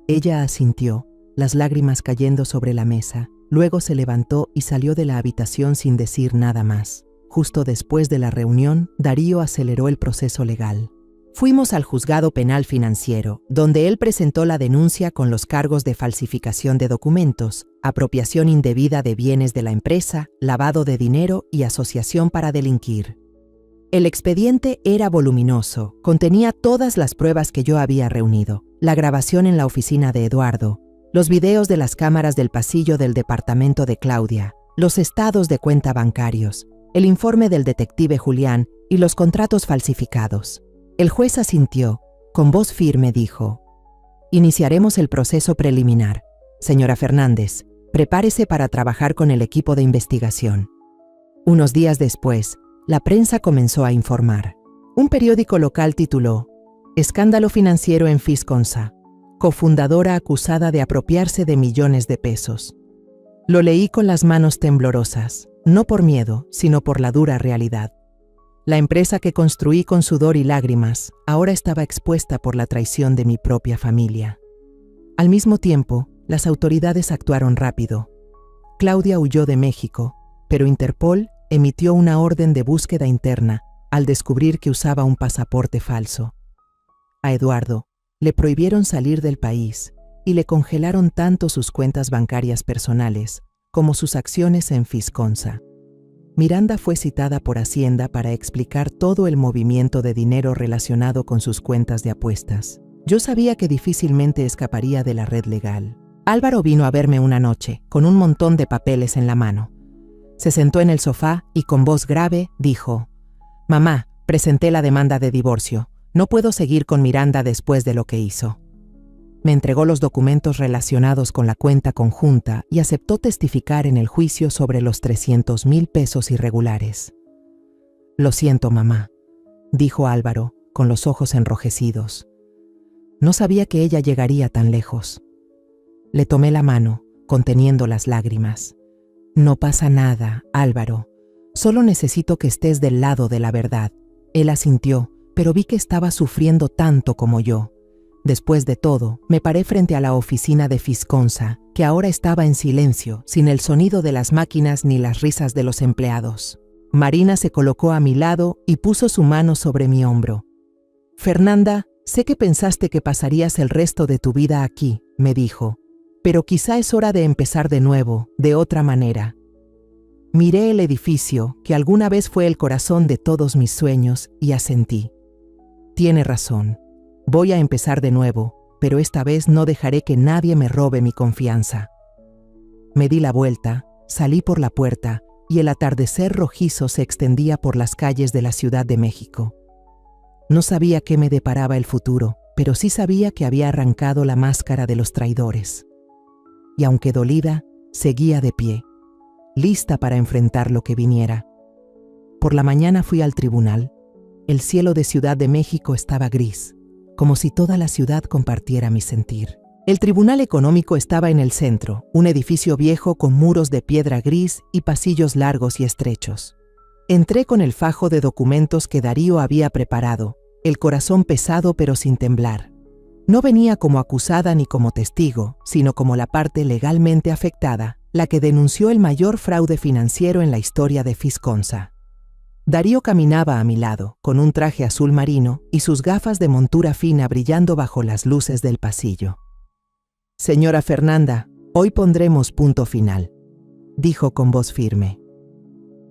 Ella asintió, las lágrimas cayendo sobre la mesa. Luego se levantó y salió de la habitación sin decir nada más. Justo después de la reunión, Darío aceleró el proceso legal. Fuimos al juzgado penal financiero, donde él presentó la denuncia con los cargos de falsificación de documentos, apropiación indebida de bienes de la empresa, lavado de dinero y asociación para delinquir. El expediente era voluminoso, contenía todas las pruebas que yo había reunido, la grabación en la oficina de Eduardo, los videos de las cámaras del pasillo del departamento de Claudia, los estados de cuenta bancarios, el informe del detective Julián y los contratos falsificados. El juez asintió, con voz firme dijo, «Iniciaremos el proceso preliminar. Señora Fernández, prepárese para trabajar con el equipo de investigación». Unos días después, la prensa comenzó a informar. Un periódico local tituló «Escándalo financiero en Fisconsa. Cofundadora acusada de apropiarse de millones de pesos». Lo leí con las manos temblorosas, no por miedo, sino por la dura realidad. La empresa que construí con sudor y lágrimas ahora estaba expuesta por la traición de mi propia familia. Al mismo tiempo, las autoridades actuaron rápido. Claudia huyó de México, pero Interpol emitió una orden de búsqueda interna al descubrir que usaba un pasaporte falso. A Eduardo le prohibieron salir del país y le congelaron tanto sus cuentas bancarias personales como sus acciones en Fisconsa. Miranda fue citada por Hacienda para explicar todo el movimiento de dinero relacionado con sus cuentas de apuestas. Yo sabía que difícilmente escaparía de la red legal. Álvaro vino a verme una noche, con un montón de papeles en la mano. Se sentó en el sofá y con voz grave dijo, «Mamá, presenté la demanda de divorcio. No puedo seguir con Miranda después de lo que hizo». Me entregó los documentos relacionados con la cuenta conjunta y aceptó testificar en el juicio sobre los 300,000 pesos irregulares. «Lo siento, mamá», dijo Álvaro, con los ojos enrojecidos. No sabía que ella llegaría tan lejos. Le tomé la mano, conteniendo las lágrimas. «No pasa nada, Álvaro. Solo necesito que estés del lado de la verdad». Él asintió, pero vi que estaba sufriendo tanto como yo. Después de todo, me paré frente a la oficina de Fisconsa, que ahora estaba en silencio, sin el sonido de las máquinas ni las risas de los empleados. Marina se colocó a mi lado y puso su mano sobre mi hombro. «Fernanda, sé que pensaste que pasarías el resto de tu vida aquí», me dijo. «Pero quizá es hora de empezar de nuevo, de otra manera». Miré el edificio, que alguna vez fue el corazón de todos mis sueños, y asentí. «Tiene razón. Voy a empezar de nuevo, pero esta vez no dejaré que nadie me robe mi confianza». Me di la vuelta, salí por la puerta y el atardecer rojizo se extendía por las calles de la Ciudad de México. No sabía qué me deparaba el futuro, pero sí sabía que había arrancado la máscara de los traidores. Y aunque dolida, seguía de pie, lista para enfrentar lo que viniera. Por la mañana fui al tribunal. El cielo de Ciudad de México estaba gris, como si toda la ciudad compartiera mi sentir. El Tribunal Económico estaba en el centro, un edificio viejo con muros de piedra gris y pasillos largos y estrechos. Entré con el fajo de documentos que Darío había preparado, el corazón pesado pero sin temblar. No venía como acusada ni como testigo, sino como la parte legalmente afectada, la que denunció el mayor fraude financiero en la historia de Fisconsa. Darío caminaba a mi lado, con un traje azul marino y sus gafas de montura fina brillando bajo las luces del pasillo. «Señora Fernanda, hoy pondremos punto final», dijo con voz firme.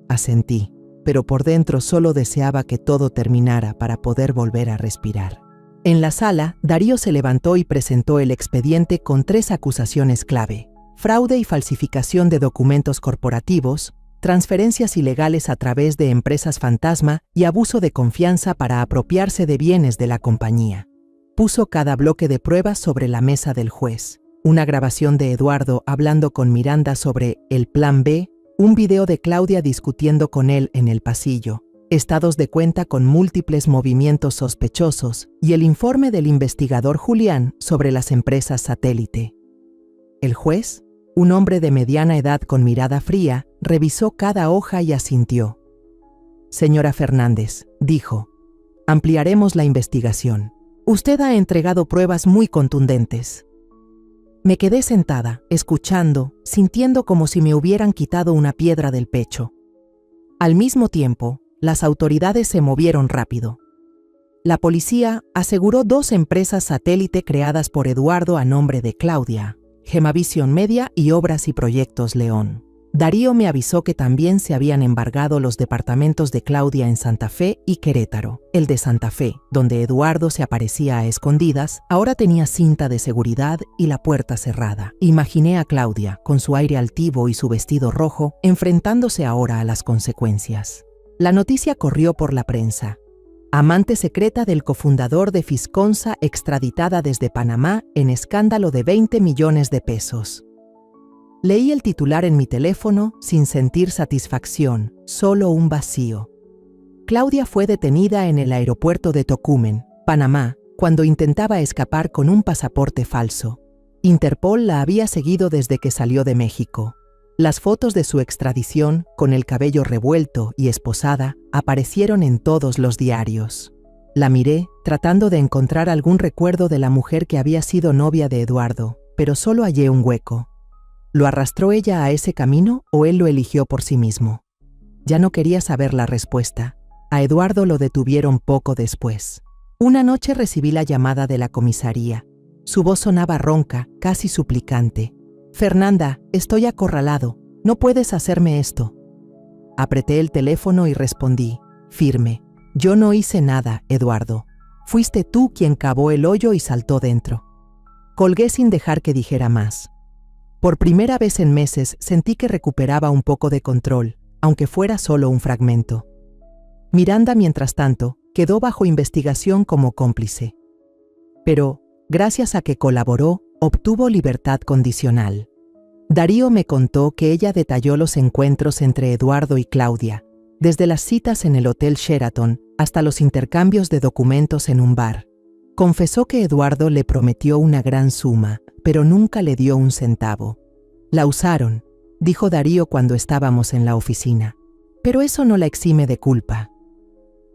Asentí, pero por dentro solo deseaba que todo terminara para poder volver a respirar. En la sala, Darío se levantó y presentó el expediente con 3 acusaciones clave: fraude y falsificación de documentos corporativos, transferencias ilegales a través de empresas fantasma y abuso de confianza para apropiarse de bienes de la compañía. Puso cada bloque de pruebas sobre la mesa del juez. Una grabación de Eduardo hablando con Miranda sobre el Plan B, un video de Claudia discutiendo con él en el pasillo, estados de cuenta con múltiples movimientos sospechosos y el informe del investigador Julián sobre las empresas satélite. El juez, un hombre de mediana edad con mirada fría, revisó cada hoja y asintió. «Señora Fernández», dijo, «ampliaremos la investigación. Usted ha entregado pruebas muy contundentes». Me quedé sentada, escuchando, sintiendo como si me hubieran quitado una piedra del pecho. Al mismo tiempo, las autoridades se movieron rápido. La policía aseguró 2 empresas satélite creadas por Eduardo a nombre de Claudia, Gemavision Media y Obras y Proyectos León. Darío me avisó que también se habían embargado los departamentos de Claudia en Santa Fe y Querétaro. El de Santa Fe, donde Eduardo se aparecía a escondidas, ahora tenía cinta de seguridad y la puerta cerrada. Imaginé a Claudia, con su aire altivo y su vestido rojo, enfrentándose ahora a las consecuencias. La noticia corrió por la prensa. Amante secreta del cofundador de Fisconsa extraditada desde Panamá en escándalo de 20 millones de pesos. Leí el titular en mi teléfono sin sentir satisfacción, solo un vacío. Claudia fue detenida en el aeropuerto de Tocumen, Panamá, cuando intentaba escapar con un pasaporte falso. Interpol la había seguido desde que salió de México. Las fotos de su extradición, con el cabello revuelto y esposada, aparecieron en todos los diarios. La miré, tratando de encontrar algún recuerdo de la mujer que había sido novia de Eduardo, pero solo hallé un hueco. ¿Lo arrastró ella a ese camino o él lo eligió por sí mismo? Ya no quería saber la respuesta. A Eduardo lo detuvieron poco después. Una noche recibí la llamada de la comisaría. Su voz sonaba ronca, casi suplicante. «Fernanda, estoy acorralado. No puedes hacerme esto». Apreté el teléfono y respondí, firme: «Yo no hice nada, Eduardo. Fuiste tú quien cavó el hoyo y saltó dentro». Colgué sin dejar que dijera más. Por primera vez en meses sentí que recuperaba un poco de control, aunque fuera solo un fragmento. Miranda, mientras tanto, quedó bajo investigación como cómplice. Pero, gracias a que colaboró, obtuvo libertad condicional. Darío me contó que ella detalló los encuentros entre Eduardo y Claudia, desde las citas en el Hotel Sheraton hasta los intercambios de documentos en un bar. Confesó que Eduardo le prometió una gran suma, pero nunca le dio un centavo. «La usaron», dijo Darío cuando estábamos en la oficina, «pero eso no la exime de culpa».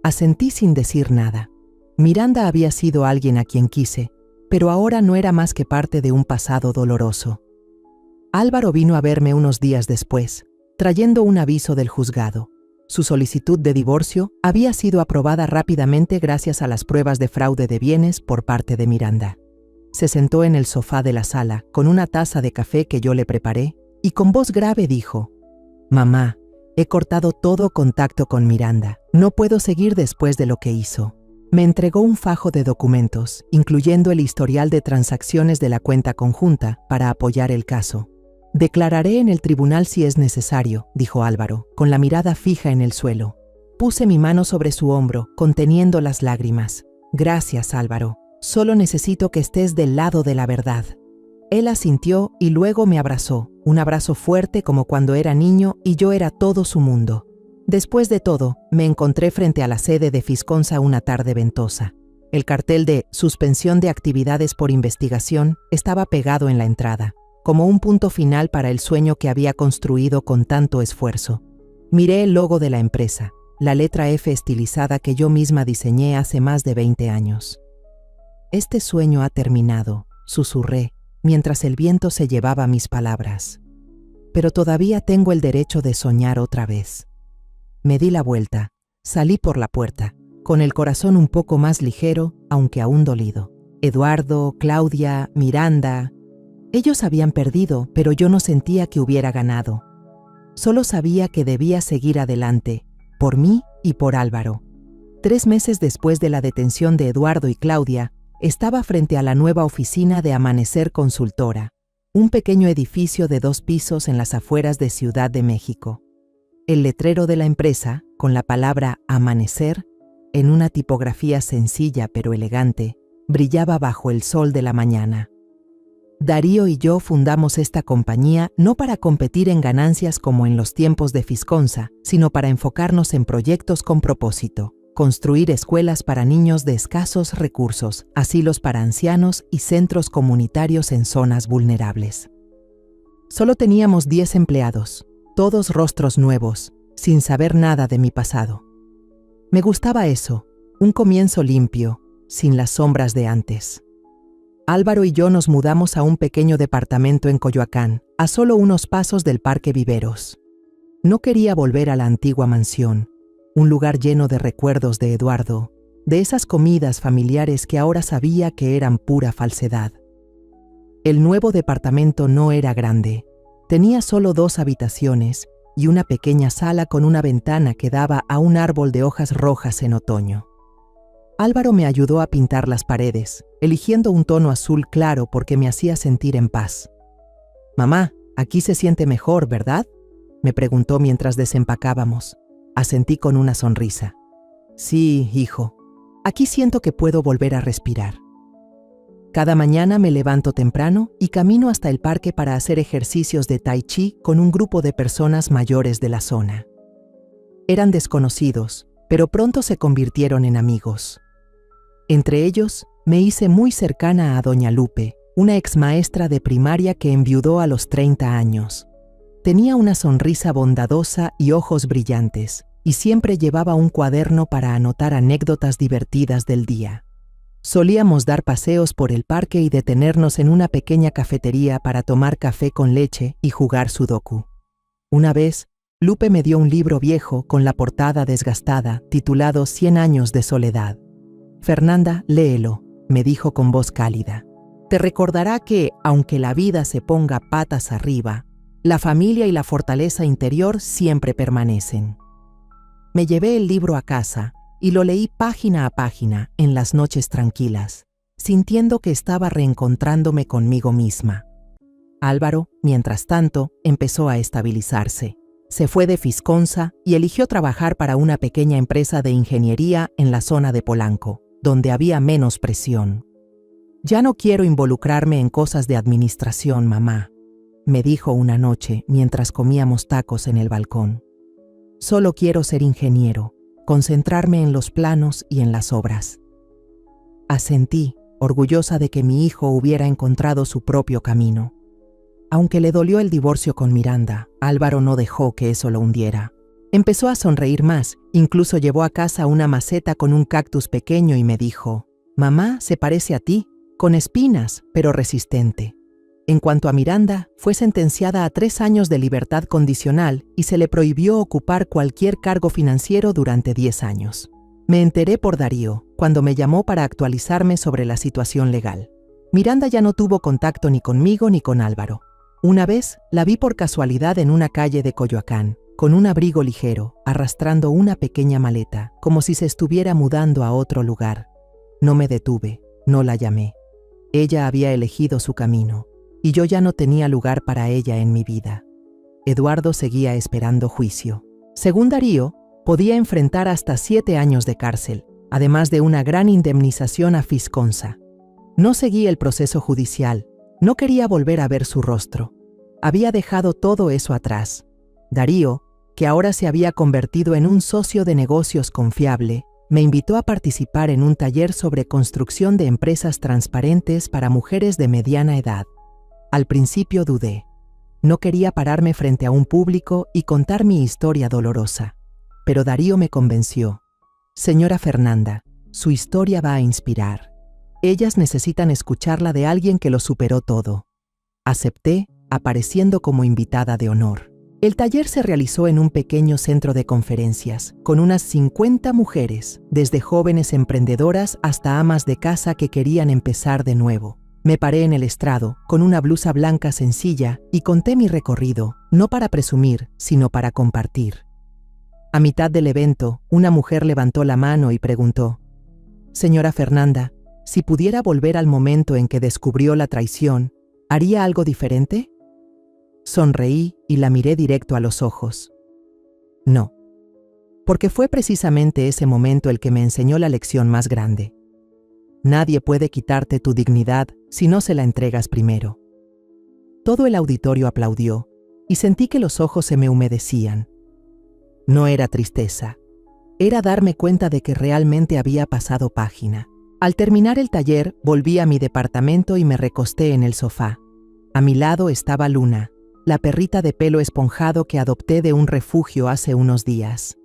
Asentí sin decir nada. Miranda había sido alguien a quien quise, pero ahora no era más que parte de un pasado doloroso. Álvaro vino a verme unos días después, trayendo un aviso del juzgado. Su solicitud de divorcio había sido aprobada rápidamente gracias a las pruebas de fraude de bienes por parte de Miranda. Se sentó en el sofá de la sala con una taza de café que yo le preparé y con voz grave dijo: «Mamá, he cortado todo contacto con Miranda. No puedo seguir después de lo que hizo». Me entregó un fajo de documentos, incluyendo el historial de transacciones de la cuenta conjunta, para apoyar el caso. Declararé en el tribunal si es necesario, dijo Álvaro, con la mirada fija en el suelo. Puse mi mano sobre su hombro, conteniendo las lágrimas. Gracias, Álvaro. Solo necesito que estés del lado de la verdad. Él asintió y luego me abrazó, un abrazo fuerte como cuando era niño y yo era todo su mundo. Después de todo, me encontré frente a la sede de Fisconsa una tarde ventosa. El cartel de suspensión de actividades por investigación estaba pegado en la entrada, como un punto final para el sueño que había construido con tanto esfuerzo. Miré el logo de la empresa, la letra F estilizada que yo misma diseñé hace más de 20 años. Este sueño ha terminado, susurré, mientras el viento se llevaba mis palabras. Pero todavía tengo el derecho de soñar otra vez. Me di la vuelta, salí por la puerta, con el corazón un poco más ligero, aunque aún dolido. Eduardo, Claudia, Miranda, ellos habían perdido, pero yo no sentía que hubiera ganado. Solo sabía que debía seguir adelante, por mí y por Álvaro. 3 meses después de la detención de Eduardo y Claudia, estaba frente a la nueva oficina de Amanecer Consultora, un pequeño edificio de 2 pisos en las afueras de Ciudad de México. El letrero de la empresa, con la palabra Amanecer, en una tipografía sencilla pero elegante, brillaba bajo el sol de la mañana. Darío y yo fundamos esta compañía no para competir en ganancias como en los tiempos de Fisconsa, sino para enfocarnos en proyectos con propósito. Construir escuelas para niños de escasos recursos, asilos para ancianos y centros comunitarios en zonas vulnerables. Solo teníamos 10 empleados, todos rostros nuevos, sin saber nada de mi pasado. Me gustaba eso, un comienzo limpio, sin las sombras de antes. Álvaro y yo nos mudamos a un pequeño departamento en Coyoacán, a solo unos pasos del Parque Viveros. No quería volver a la antigua mansión, un lugar lleno de recuerdos de Eduardo, de esas comidas familiares que ahora sabía que eran pura falsedad. El nuevo departamento no era grande. Tenía solo 2 habitaciones y una pequeña sala con una ventana que daba a un árbol de hojas rojas en otoño. Álvaro me ayudó a pintar las paredes, eligiendo un tono azul claro porque me hacía sentir en paz. «Mamá, aquí se siente mejor, ¿verdad?», me preguntó mientras desempacábamos. Asentí con una sonrisa. «Sí, hijo. Aquí siento que puedo volver a respirar». Cada mañana me levanto temprano y camino hasta el parque para hacer ejercicios de tai chi con un grupo de personas mayores de la zona. Eran desconocidos, pero pronto se convirtieron en amigos. Entre ellos, me hice muy cercana a doña Lupe, una exmaestra de primaria que enviudó a los 30 años. Tenía una sonrisa bondadosa y ojos brillantes, y siempre llevaba un cuaderno para anotar anécdotas divertidas del día. Solíamos dar paseos por el parque y detenernos en una pequeña cafetería para tomar café con leche y jugar sudoku. Una vez, Lupe me dio un libro viejo con la portada desgastada, titulado 100 años de soledad. «Fernanda, léelo», me dijo con voz cálida. «Te recordará que, aunque la vida se ponga patas arriba, la familia y la fortaleza interior siempre permanecen». Me llevé el libro a casa y lo leí página a página en las noches tranquilas, sintiendo que estaba reencontrándome conmigo misma. Álvaro, mientras tanto, empezó a estabilizarse. Se fue de Fisconsa y eligió trabajar para una pequeña empresa de ingeniería en la zona de Polanco, donde había menos presión. «Ya no quiero involucrarme en cosas de administración, mamá», me dijo una noche mientras comíamos tacos en el balcón. «Solo quiero ser ingeniero, concentrarme en los planos y en las obras». Asentí, orgullosa de que mi hijo hubiera encontrado su propio camino. Aunque le dolió el divorcio con Miranda, Álvaro no dejó que eso lo hundiera. Empezó a sonreír más, incluso llevó a casa una maceta con un cactus pequeño y me dijo: «Mamá se parece a ti, con espinas, pero resistente». En cuanto a Miranda, fue sentenciada a 3 años de libertad condicional y se le prohibió ocupar cualquier cargo financiero durante 10 años. Me enteré por Darío, cuando me llamó para actualizarme sobre la situación legal. Miranda ya no tuvo contacto ni conmigo ni con Álvaro. Una vez la vi por casualidad en una calle de Coyoacán, con un abrigo ligero, arrastrando una pequeña maleta, como si se estuviera mudando a otro lugar. No me detuve, no la llamé. Ella había elegido su camino. y yo ya no tenía lugar para ella en mi vida. Eduardo seguía esperando juicio. Según Darío, podía enfrentar hasta 7 años de cárcel, además de una gran indemnización a Fisconsa. No seguí el proceso judicial, no quería volver a ver su rostro. Había dejado todo eso atrás. Darío, que ahora se había convertido en un socio de negocios confiable, me invitó a participar en un taller sobre construcción de empresas transparentes para mujeres de mediana edad. Al principio dudé. No quería pararme frente a un público y contar mi historia dolorosa. Pero Darío me convenció. Señora Fernanda, su historia va a inspirar. Ellas necesitan escucharla de alguien que lo superó todo. Acepté, apareciendo como invitada de honor. El taller se realizó en un pequeño centro de conferencias, con unas 50 mujeres, desde jóvenes emprendedoras hasta amas de casa que querían empezar de nuevo. Me paré en el estrado, con una blusa blanca sencilla, y conté mi recorrido, no para presumir, sino para compartir. A mitad del evento, una mujer levantó la mano y preguntó: «Señora Fernanda, si pudiera volver al momento en que descubrió la traición, ¿haría algo diferente?». Sonreí y la miré directo a los ojos. No, porque fue precisamente ese momento el que me enseñó la lección más grande. Nadie puede quitarte tu dignidad si no se la entregas primero. Todo el auditorio aplaudió y sentí que los ojos se me humedecían. No era tristeza, era darme cuenta de que realmente había pasado página. Al terminar el taller, volví a mi departamento y me recosté en el sofá. A mi lado estaba Luna, la perrita de pelo esponjado que adopté de un refugio hace unos días.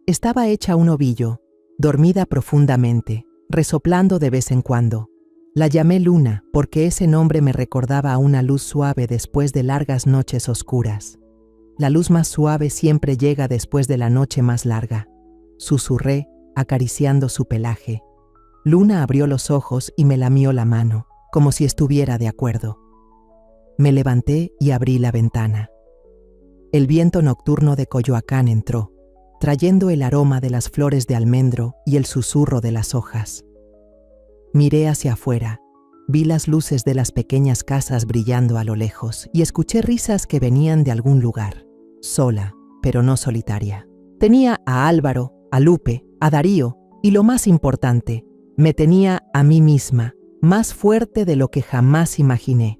Estaba hecha un ovillo, dormida profundamente, resoplando de vez en cuando. La llamé Luna porque ese nombre me recordaba a una luz suave después de largas noches oscuras. La luz más suave siempre llega después de la noche más larga. Susurré, acariciando su pelaje. Luna abrió los ojos y me lamió la mano, como si estuviera de acuerdo. Me levanté y abrí la ventana. El viento nocturno de Coyoacán entró, trayendo el aroma de las flores de almendro y el susurro de las hojas. Miré hacia afuera, vi las luces de las pequeñas casas brillando a lo lejos y escuché risas que venían de algún lugar, sola, pero no solitaria. Tenía a Álvaro, a Lupe, a Darío y, lo más importante, me tenía a mí misma, más fuerte de lo que jamás imaginé.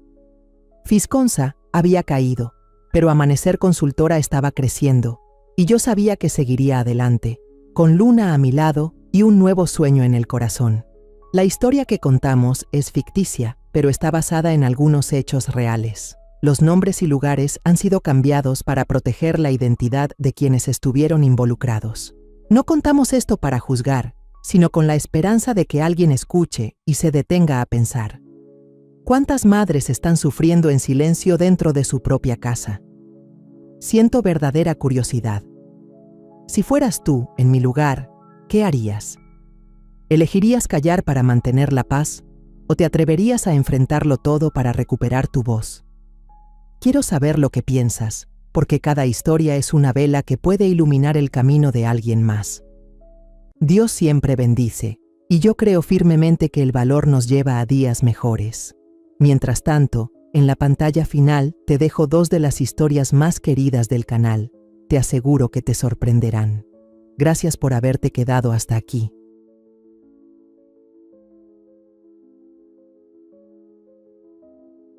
Fisconsa había caído, pero Amanecer Consultora estaba creciendo, y yo sabía que seguiría adelante, con Luna a mi lado y un nuevo sueño en el corazón. La historia que contamos es ficticia, pero está basada en algunos hechos reales. Los nombres y lugares han sido cambiados para proteger la identidad de quienes estuvieron involucrados. No contamos esto para juzgar, sino con la esperanza de que alguien escuche y se detenga a pensar. ¿Cuántas madres están sufriendo en silencio dentro de su propia casa? Siento verdadera curiosidad. Si fueras tú en mi lugar, ¿qué harías? ¿Elegirías callar para mantener la paz o te atreverías a enfrentarlo todo para recuperar tu voz? Quiero saber lo que piensas, porque cada historia es una vela que puede iluminar el camino de alguien más. Dios siempre bendice, y yo creo firmemente que el valor nos lleva a días mejores. Mientras tanto, en la pantalla final te dejo 2 de las historias más queridas del canal. Te aseguro que te sorprenderán. Gracias por haberte quedado hasta aquí.